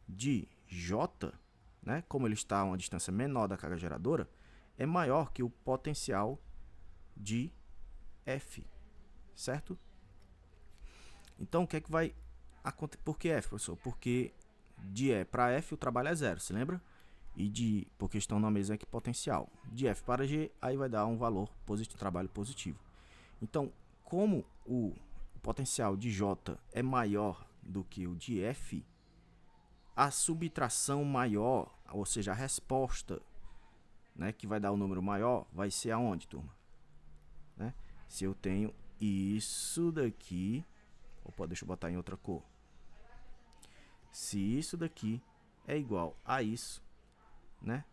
de J, né, como ele está a uma distância menor da carga geradora, é maior que o potencial de F, certo? Então, o que é que vai acontecer? Por que F, professor? Porque de E para F o trabalho é zero, se lembra? E porque estão na mesma equipotencial. De F para G, aí vai dar um valor positivo, trabalho positivo. Então, como o potencial de J é maior do que o de F, a subtração maior, ou seja, a resposta, né, que vai dar o número maior, vai ser aonde, turma? Né? Se eu tenho isso daqui, opa, deixa eu botar em outra cor. Se isso daqui é igual a isso, né?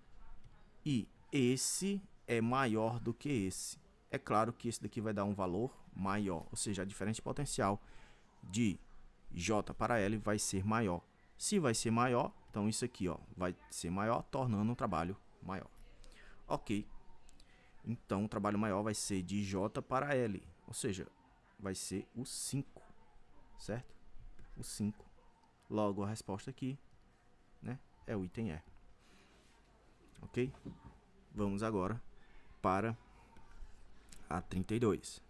E esse é maior do que esse. É claro que esse daqui vai dar um valor maior, ou seja, a diferença de potencial de J para L vai ser maior. Se vai ser maior, então isso aqui, ó, vai ser maior, tornando um trabalho maior. Ok. Então, o trabalho maior vai ser de J para L, ou seja, vai ser o 5, certo? O 5. Logo, a resposta aqui, né, é o item E. Ok? Vamos agora para a 32.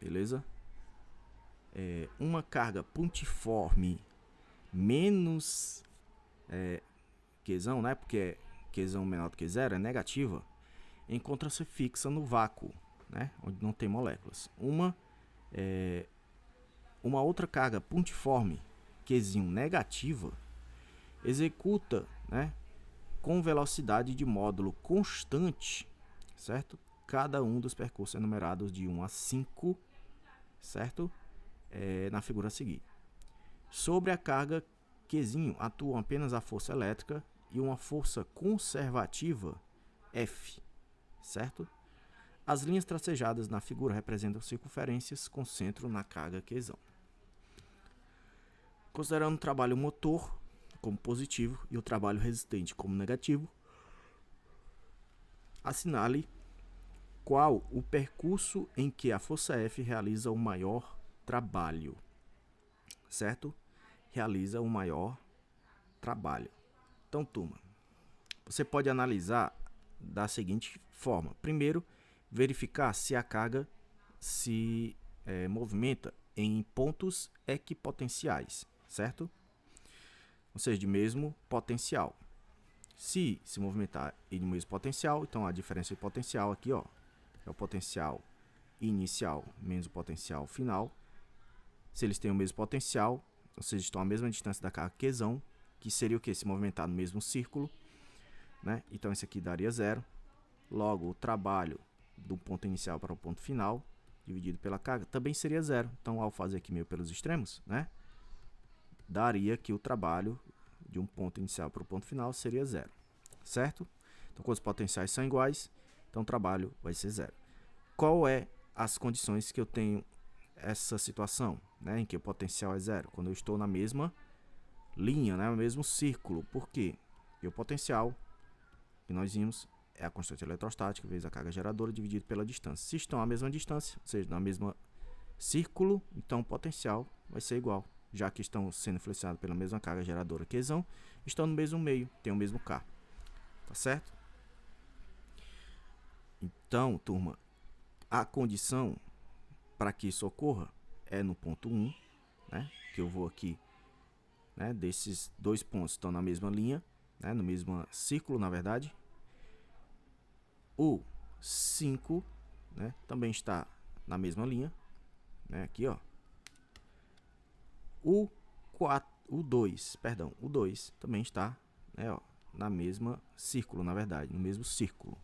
Beleza? Uma carga pontiforme menos Qzão, né? Porque Qzão menor do que zero é negativa, encontra-se fixa no vácuo, né? Onde não tem moléculas. Uma outra carga pontiforme Qzinho negativa executa, né, com velocidade de módulo constante, certo? Cada um dos percursos enumerados de 1 a 5, certo? Na figura a seguir. Sobre a carga Qzinho atuam apenas a força elétrica e uma força conservativa F, certo? As linhas tracejadas na figura representam circunferências com centro na carga Qzão. Considerando o trabalho motor como positivo e o trabalho resistente como negativo, assinale qual o percurso em que a força F realiza o maior trabalho, certo? Realiza o maior trabalho. Então, turma, você pode analisar da seguinte forma. Primeiro, verificar se a carga se movimenta em pontos equipotenciais, certo? Ou seja, de mesmo potencial. Se se movimentar em mesmo potencial, então a diferença de potencial aqui, ó, é o potencial inicial menos o potencial final. Se eles têm o mesmo potencial, ou seja, estão à mesma distância da carga Qzão, que seria o que? Se movimentar no mesmo círculo, né? Então, isso aqui daria zero. Logo, o trabalho do ponto inicial para o ponto final, dividido pela carga, também seria zero. Então, ao fazer aqui meio pelos extremos, né, daria que o trabalho de um ponto inicial para o ponto final seria zero, certo? Então, quando os potenciais são iguais, então o trabalho vai ser zero. Qual é as condições que eu tenho essa situação? né, em que o potencial é zero? Quando eu estou na mesma linha, né, no mesmo círculo. Por quê? Porque o potencial que nós vimos é a constante eletrostática vezes a carga geradora dividido pela distância. Se estão à mesma distância, ou seja, na mesma círculo, então o potencial vai ser igual, já que estão sendo influenciados pela mesma carga geradora Qzão, estão no mesmo meio, tem o mesmo K. Tá certo? Então, turma, a condição para que isso ocorra é no ponto 1, né, que eu vou aqui, né, desses dois pontos estão na mesma linha, né, no mesmo círculo, na verdade. O 5, né, também está na mesma linha, né, aqui, ó. O 2 também está, né, ó, na mesma círculo, na verdade, no mesmo círculo.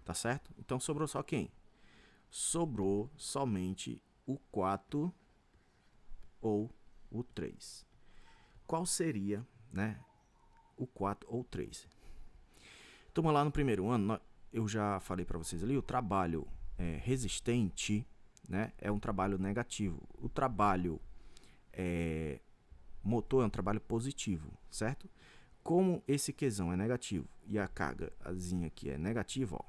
Tá certo? Então sobrou só quem? Sobrou somente o 4 ou o 3. Qual seria, né, o 4 ou 3? Então, lá no primeiro ano, eu já falei para vocês ali, o trabalho resistente, né, é um trabalho negativo. O trabalho motor é um trabalho positivo, certo? Como esse Qzão é negativo e a cargazinha aqui é negativa, ó,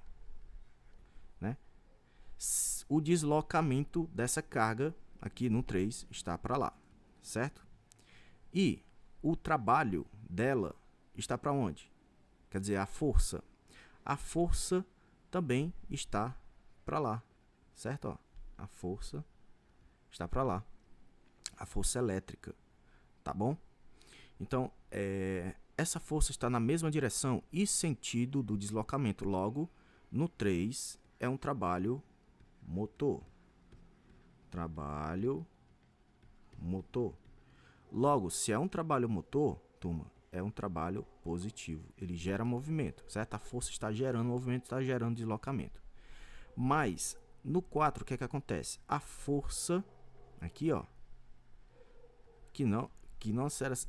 né, o deslocamento dessa carga aqui no 3 está para lá, certo? E o trabalho dela está para onde? Quer dizer, a força também está para lá, certo? Ó, a força está para lá, a força elétrica, tá bom? Então, essa força está na mesma direção e sentido do deslocamento. Logo, no 3 é um trabalho motor. Trabalho motor. Logo, se é um trabalho motor, turma, é um trabalho positivo. Ele gera movimento, certo? A força está gerando movimento, está gerando deslocamento. Mas, no 4, o que é que acontece? A força, aqui, ó, que não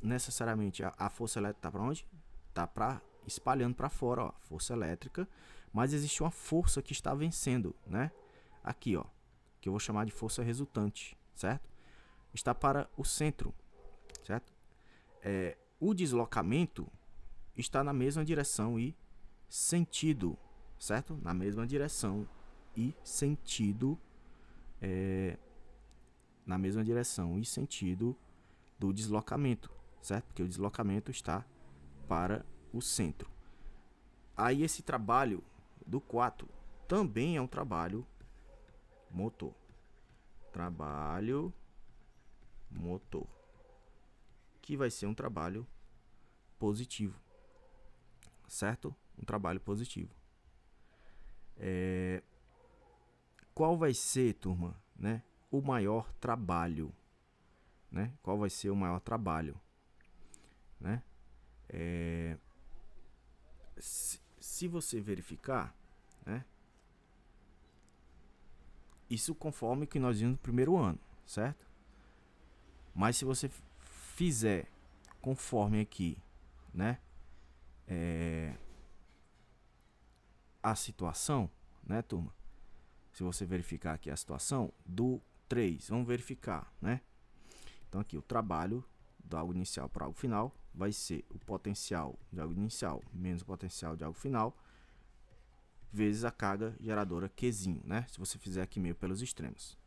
necessariamente a força elétrica está para onde? Está espalhando para fora, ó, força elétrica, mas existe uma força que está vencendo, né? Aqui, ó, que eu vou chamar de força resultante, certo? Está para o centro, certo? O deslocamento está na mesma direção e sentido, certo? Na mesma direção e sentido, na mesma direção e sentido do deslocamento, certo? Porque o deslocamento está para o centro. Aí esse trabalho do 4 também é um trabalho motor. Trabalho motor. Que vai ser um trabalho positivo, certo? Um trabalho positivo. Qual vai ser, turma, né, o maior trabalho? Né? Qual vai ser o maior trabalho? Né? Se você verificar, né, isso conforme o que nós vimos no primeiro ano, certo? Mas se você fizer conforme aqui, né, a situação, né, turma? Se você verificar aqui a situação do 3, vamos verificar, né? Então aqui o trabalho do algo inicial para algo final vai ser o potencial de algo inicial menos o potencial de algo final vezes a carga geradora Qzinho, né? Se você fizer aqui meio pelos extremos.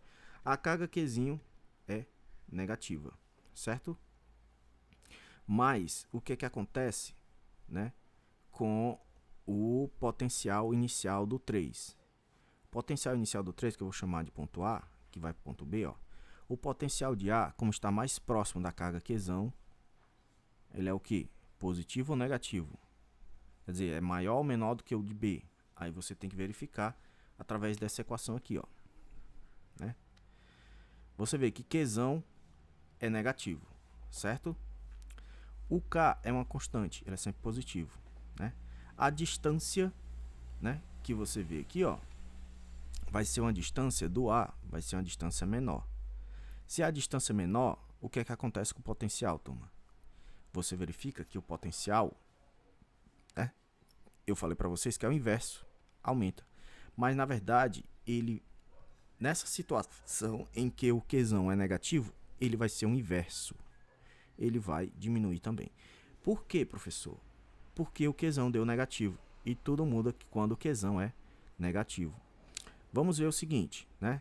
A carga Qzinho é negativa, certo? Mas o que que acontece, né, com o potencial inicial do 3? O potencial inicial do 3, que eu vou chamar de ponto A, que vai para o ponto B, ó. O potencial de A, como está mais próximo da carga Qzão, ele é o que? Positivo ou negativo? Quer dizer, é maior ou menor do que o de B? Aí você tem que verificar através dessa equação aqui, ó, né? Você vê que Qzão é negativo, certo? O K é uma constante, ele é sempre positivo, né? A distância, né, que você vê aqui, ó, vai ser uma distância do A, vai ser uma distância menor. Se a distância é menor, o que é que acontece com o potencial, turma? Você verifica que o potencial, né, eu falei para vocês que é o inverso, aumenta. Mas, na verdade, ele, nessa situação em que o Qzão é negativo, ele vai ser o inverso. Ele vai diminuir também. Por quê, professor? Porque o Qzão deu negativo. E tudo muda quando o Qzão é negativo. Vamos ver o seguinte, né?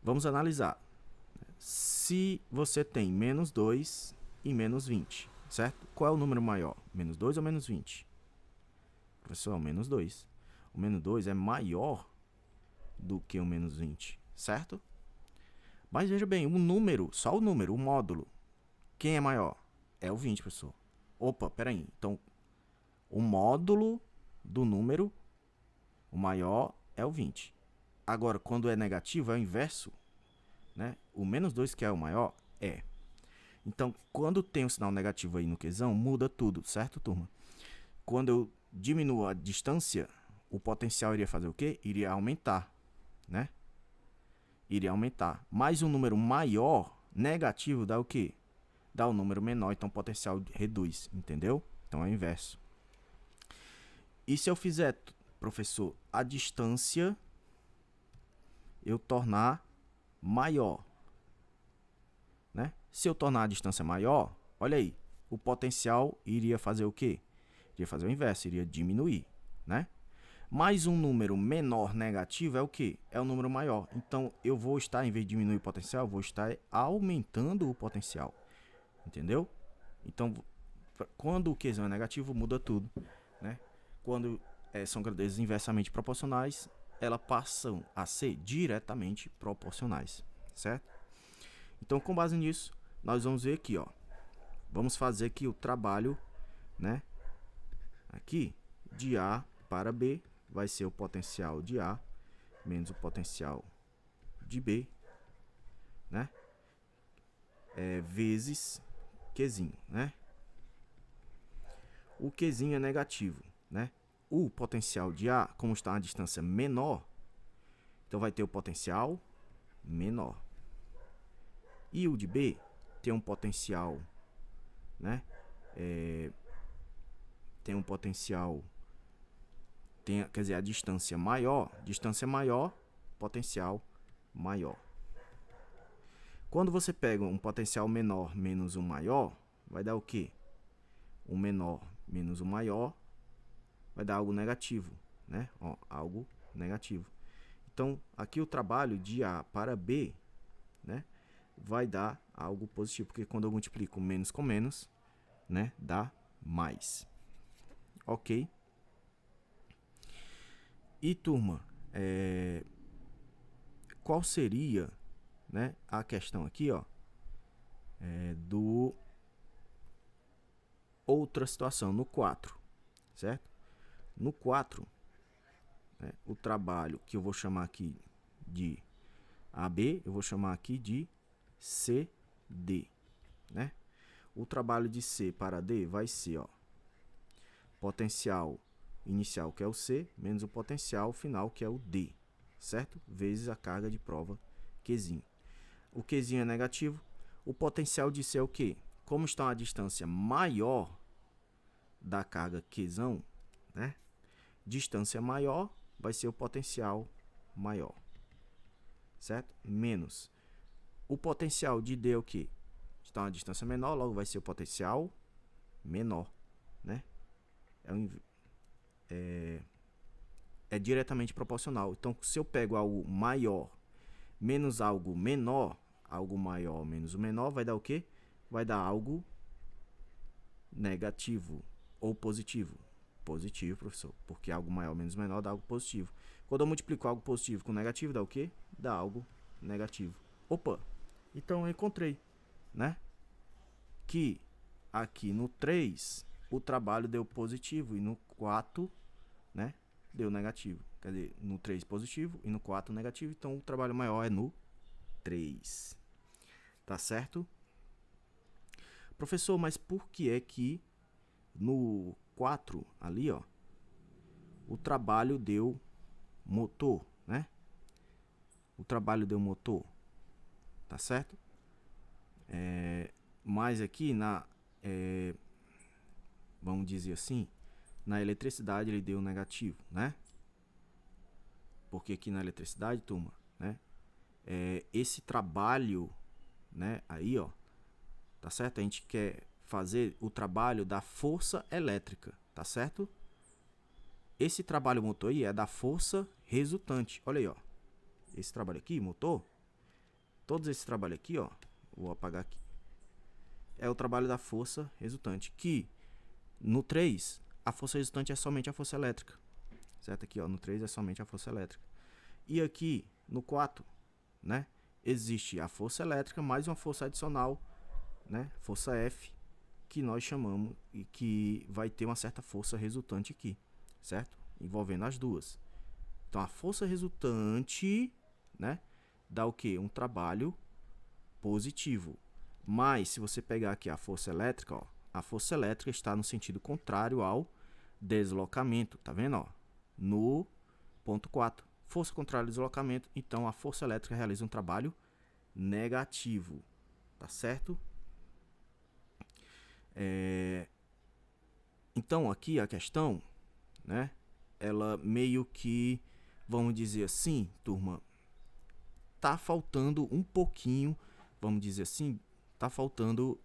Vamos analisar. Se você tem menos 2 e menos 20, certo? Qual é o número maior? Menos 2 ou menos 20? Professor, menos 2. O menos 2 é maior do que o menos 20, certo? Mas veja bem, o número, só o número, o módulo, quem é maior? É o 20, professor. Opa, peraí. Então, o módulo do número, o maior é o 20. Agora, quando é negativo, é o inverso, né? O menos 2, que é o maior, é. Então, quando tem um sinal negativo aí no Qzão, muda tudo, certo, turma? Quando eu diminuo a distância, o potencial iria fazer o quê? Iria aumentar, né? Iria aumentar. Mas um número maior, negativo, dá o quê? Dá um número menor, então o potencial reduz, entendeu? Então é o inverso. E se eu fizer, professor, a distância, eu tornar maior, né? Se eu tornar a distância maior, olha aí, o potencial iria fazer o quê? Iria fazer o inverso, iria diminuir, né? Mas um número menor negativo é o quê? É o número maior. Então, eu vou estar, em vez de diminuir o potencial, eu vou estar aumentando o potencial. Entendeu? Então, quando o Qzão é negativo, muda tudo, né? Quando são grandezas inversamente proporcionais, elas passam a ser diretamente proporcionais, certo? Então, com base nisso, nós vamos ver aqui, ó. Vamos fazer aqui o trabalho, né? Aqui, de A para B, vai ser o potencial de A menos o potencial de B, né? Vezes Qzinho, né? O Qzinho é negativo, né? O potencial de A, como está a distância menor, então vai ter o potencial menor. E o de B tem um potencial, né? Tem um potencial, quer dizer, a distância maior, potencial maior. Quando você pega um potencial menor menos um maior, vai dar o quê? O menor menos o maior vai dar algo negativo, né? Ó, algo negativo. Então, aqui o trabalho de A para B, né, vai dar algo positivo, porque quando eu multiplico menos com menos, né, dá mais. Ok? E, turma, qual seria, né, a questão aqui, ó, do outra situação, no 4, certo? No 4, né, o trabalho que eu vou chamar aqui de AB, eu vou chamar aqui de CD, né? O trabalho de C para D vai ser, ó, potencial inicial, que é o C, menos o potencial final, que é o D, certo? Vezes a carga de prova Qzinho. O Qzinho é negativo. O potencial de C é o quê? Como está a distância maior da carga Qzão, né? Distância maior vai ser o potencial maior, certo? Menos. O potencial de D é o quê? Está uma distância menor, logo vai ser o potencial menor, né? É diretamente proporcional. Então, se eu pego algo maior menos algo menor, algo maior menos o menor, vai dar o quê? Vai dar algo negativo ou positivo. Positivo, professor, porque algo maior menos menor dá algo positivo. Quando eu multiplico algo positivo com negativo, dá o quê? Dá algo negativo. Opa, então eu encontrei, né? Que aqui no 3 o trabalho deu positivo e no 4, né, deu negativo. Quer dizer, no 3 positivo e no 4 negativo, então o trabalho maior é no 3. Tá certo? Professor, mas por que é que no 4 ali, ó, o trabalho deu motor, né? O trabalho deu motor, tá certo? Mas aqui vamos dizer assim, na eletricidade ele deu negativo, né? Porque aqui na eletricidade, turma, né? Esse trabalho né? Aí, ó, tá certo? A gente quer fazer o trabalho da força elétrica, tá certo? Esse trabalho motor aí é da força resultante. Olha aí, ó. Esse trabalho aqui, motor, todos esses trabalhos aqui, ó, vou apagar aqui, é o trabalho da força resultante, que no 3, a força resultante é somente a força elétrica, certo? Aqui, ó, no 3 é somente a força elétrica. E aqui, no 4, né, existe a força elétrica mais uma força adicional, né, força F, que nós chamamos e que vai ter uma certa força resultante aqui, certo? Envolvendo as duas. Então, a força resultante, né, dá o quê? Um trabalho positivo. Mas, se você pegar aqui a força elétrica, ó, a força elétrica está no sentido contrário ao deslocamento, tá vendo, ó? No ponto 4. Força contrária ao deslocamento, então a força elétrica realiza um trabalho negativo, tá certo? Então, aqui a questão, né, ela meio que, vamos dizer assim, turma, tá faltando um pouquinho, vamos dizer assim, tá faltando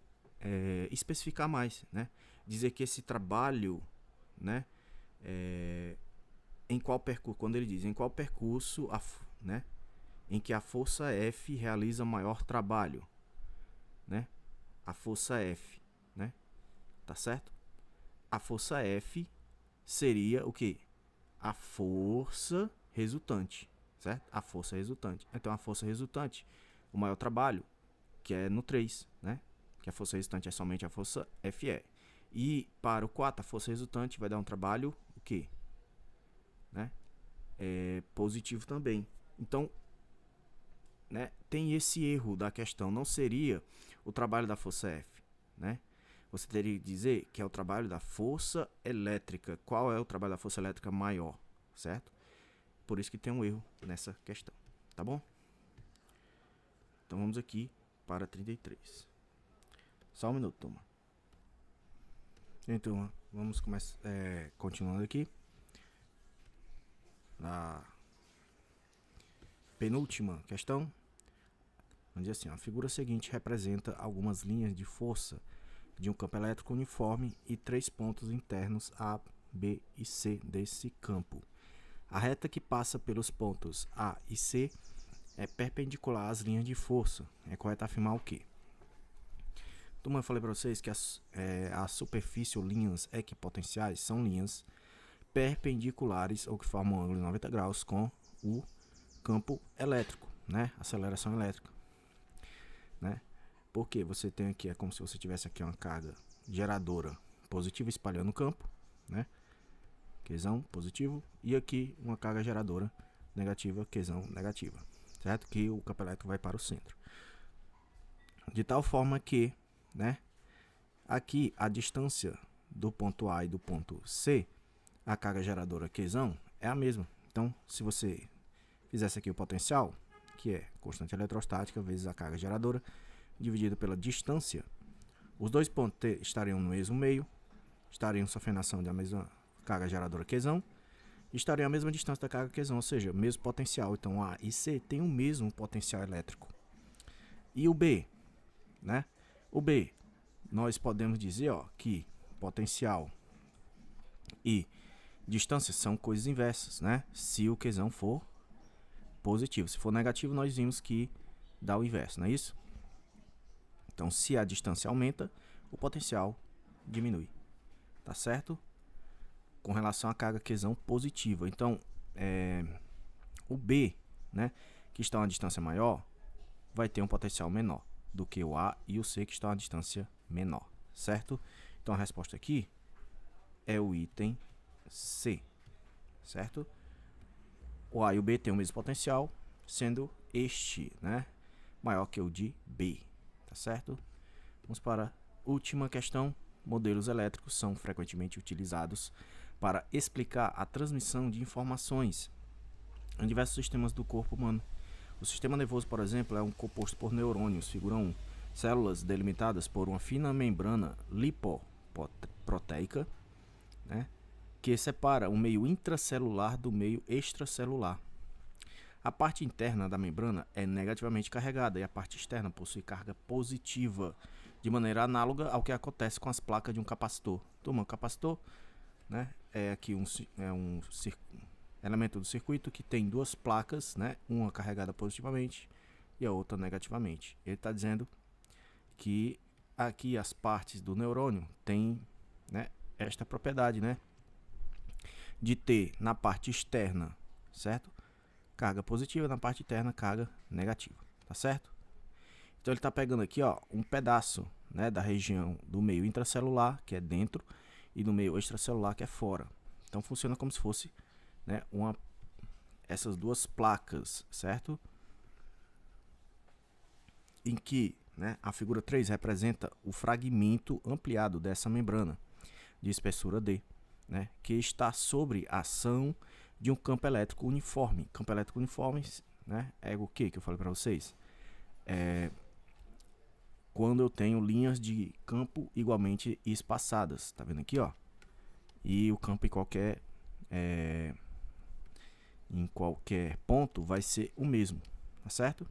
especificar mais, né? Dizer que esse trabalho, né, em qual percurso, quando ele diz em qual percurso, né, em que a força F realiza maior trabalho, né? A força F, né? Tá certo? A força F seria o quê? A força resultante, certo? A força resultante. Então, a força resultante, o maior trabalho, que é no 3, né? Que a força resultante é somente a força FE. E para o 4, a força resultante vai dar um trabalho, o quê? Né? Positivo também. Então, né, tem esse erro da questão. Não seria o trabalho da força F, né? Você teria que dizer que é o trabalho da força elétrica. Qual é o trabalho da força elétrica maior, certo? Por isso que tem um erro nessa questão, tá bom? Então vamos aqui para 33. Só um minuto, turma. Então, vamos começar, continuando aqui. Na penúltima questão, vamos dizer assim, a figura seguinte representa algumas linhas de força de um campo elétrico uniforme e 3 pontos internos A, B e C desse campo. A reta que passa pelos pontos A e C é perpendicular às linhas de força. É correto afirmar o quê? Turma, eu falei para vocês que a superfície ou linhas equipotenciais são linhas perpendiculares ou que formam um ângulo de 90 graus com o campo elétrico, né? Aceleração elétrica, né? Porque você tem aqui, é como se você tivesse aqui uma carga geradora positiva espalhando o campo, né? Qzão positivo, e aqui uma carga geradora negativa, Qzão negativa, certo? Que o campo elétrico vai para o centro. De tal forma que, né, aqui a distância do ponto A e do ponto C, a carga geradora Qzão é a mesma. Então, se você fizesse aqui o potencial, que é constante eletrostática vezes a carga geradora, dividido pela distância, os dois pontos estariam no mesmo meio, estariam sofrendo ação da mesma carga geradora Qzão, estariam a mesma distância da carga Qzão, ou seja, mesmo potencial. Então A e C têm o mesmo potencial elétrico. E o B, né? O B, nós podemos dizer, ó, que potencial e distância são coisas inversas, né? Se o Qzão for positivo, se for negativo, nós vimos que dá o inverso, não é isso? Então, se a distância aumenta, o potencial diminui, tá certo? Com relação à carga Qzão positiva. Então, o B, né, que está a uma distância maior, vai ter um potencial menor do que o A e o C, que estão a uma distância menor, certo? Então, a resposta aqui é o item C, certo? O A e o B têm o mesmo potencial, sendo este, né, maior que o de B, tá certo? Vamos para a última questão. Modelos elétricos são frequentemente utilizados para explicar a transmissão de informações em diversos sistemas do corpo humano. O sistema nervoso, por exemplo, é composto por neurônios, figura 1, células delimitadas por uma fina membrana lipoproteica, né, que separa o meio intracelular do meio extracelular. A parte interna da membrana é negativamente carregada e a parte externa possui carga positiva, de maneira análoga ao que acontece com as placas de um capacitor. Turma, capacitor, né, é aqui um elemento do circuito que tem duas placas, né, uma carregada positivamente e a outra negativamente. Ele está dizendo que aqui as partes do neurônio têm, né, esta propriedade, né, de ter na parte externa, certo? Carga positiva, na parte interna carga negativa, tá certo? Então ele está pegando aqui, ó, um pedaço, né, da região do meio intracelular, que é dentro, e do meio extracelular, que é fora. Então funciona como se fosse, né, essas duas placas, certo? Em que, né, a figura 3 representa o fragmento ampliado dessa membrana de espessura D, né, que está sobre a ação de um campo elétrico uniforme. Campo elétrico uniforme, né, é o que eu falei para vocês? Quando eu tenho linhas de campo igualmente espaçadas, tá vendo aqui, ó? E o campo em qualquer ponto vai ser o mesmo, tá certo?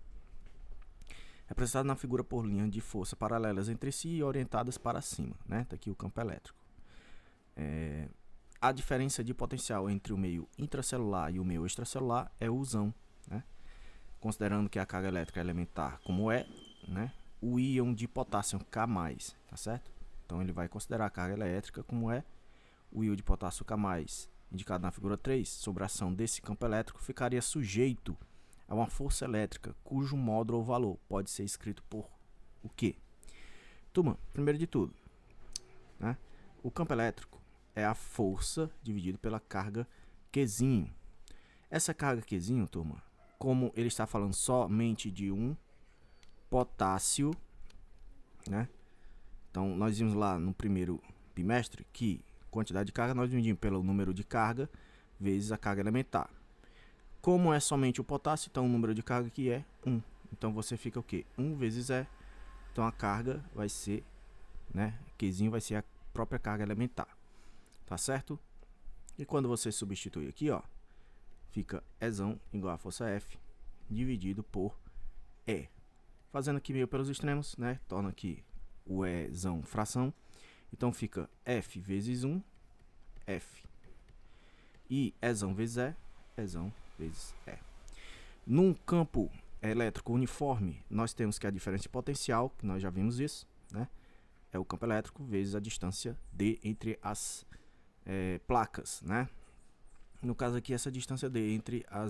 Representado na figura por linhas de força paralelas entre si e orientadas para cima, né? Tá aqui o campo elétrico. A diferença de potencial entre o meio intracelular e o meio extracelular é o usão, né? Considerando que a carga elétrica elementar como é, né, o íon de potássio K+, tá certo? Então ele vai considerar a carga elétrica como é o íon de potássio K+, indicado na figura 3, sobre a ação desse campo elétrico, ficaria sujeito a uma força elétrica cujo módulo ou valor pode ser escrito por o quê? Turma, primeiro de tudo, né, o campo elétrico é a força dividido pela carga Qzinho. Essa carga Qzinho, turma, como ele está falando somente de um potássio, né? Então nós vimos lá no primeiro bimestre que quantidade de carga nós dividimos pelo número de carga vezes a carga elementar. Como é somente o potássio, então o número de carga aqui é 1. Então você fica o quê? 1 vezes E. Então a carga vai ser, né, Qzinho vai ser a própria carga elementar. Tá certo? E quando você substitui aqui, ó, fica Ezão igual a força F dividido por E. Fazendo aqui meio pelos extremos, né, torna aqui o Ezão fração. Então fica F vezes 1, F. E Ezão vezes E, Ezão vezes E. Num campo elétrico uniforme, nós temos que a diferença de potencial, que nós já vimos isso, né, é o campo elétrico vezes a distância D entre as placas, né? No caso aqui, essa distância D entre a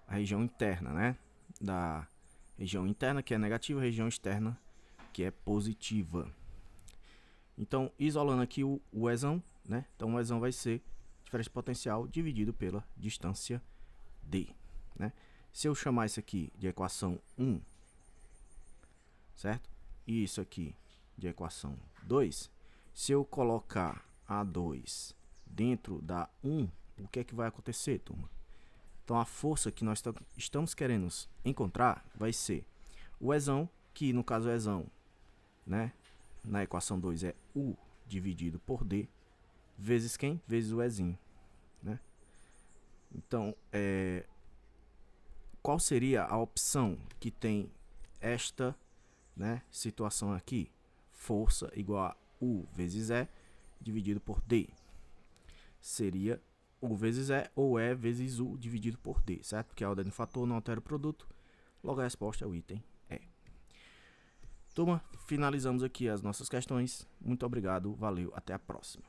região interna, né, da região interna, que é negativa, região externa, que é positiva. Então, isolando aqui o Ezão, né? Então, o Ezão vai ser diferença de potencial dividido pela distância D, né? Se eu chamar isso aqui de equação 1, certo? E isso aqui de equação 2, se eu colocar A2 dentro da 1, o que é que vai acontecer, turma? Então, a força que nós estamos querendo encontrar vai ser o Ezão, que no caso é Ezão, né, na equação 2 é U dividido por D, vezes quem? Vezes o Ezinho, né? Então, qual seria a opção que tem esta, né, situação aqui? Força igual a U vezes E dividido por D. Seria U vezes E ou E vezes U dividido por D, certo? Porque a ordem do fator não altera o produto, logo a resposta é o item E. Turma, finalizamos aqui as nossas questões. Muito obrigado, valeu, até a próxima.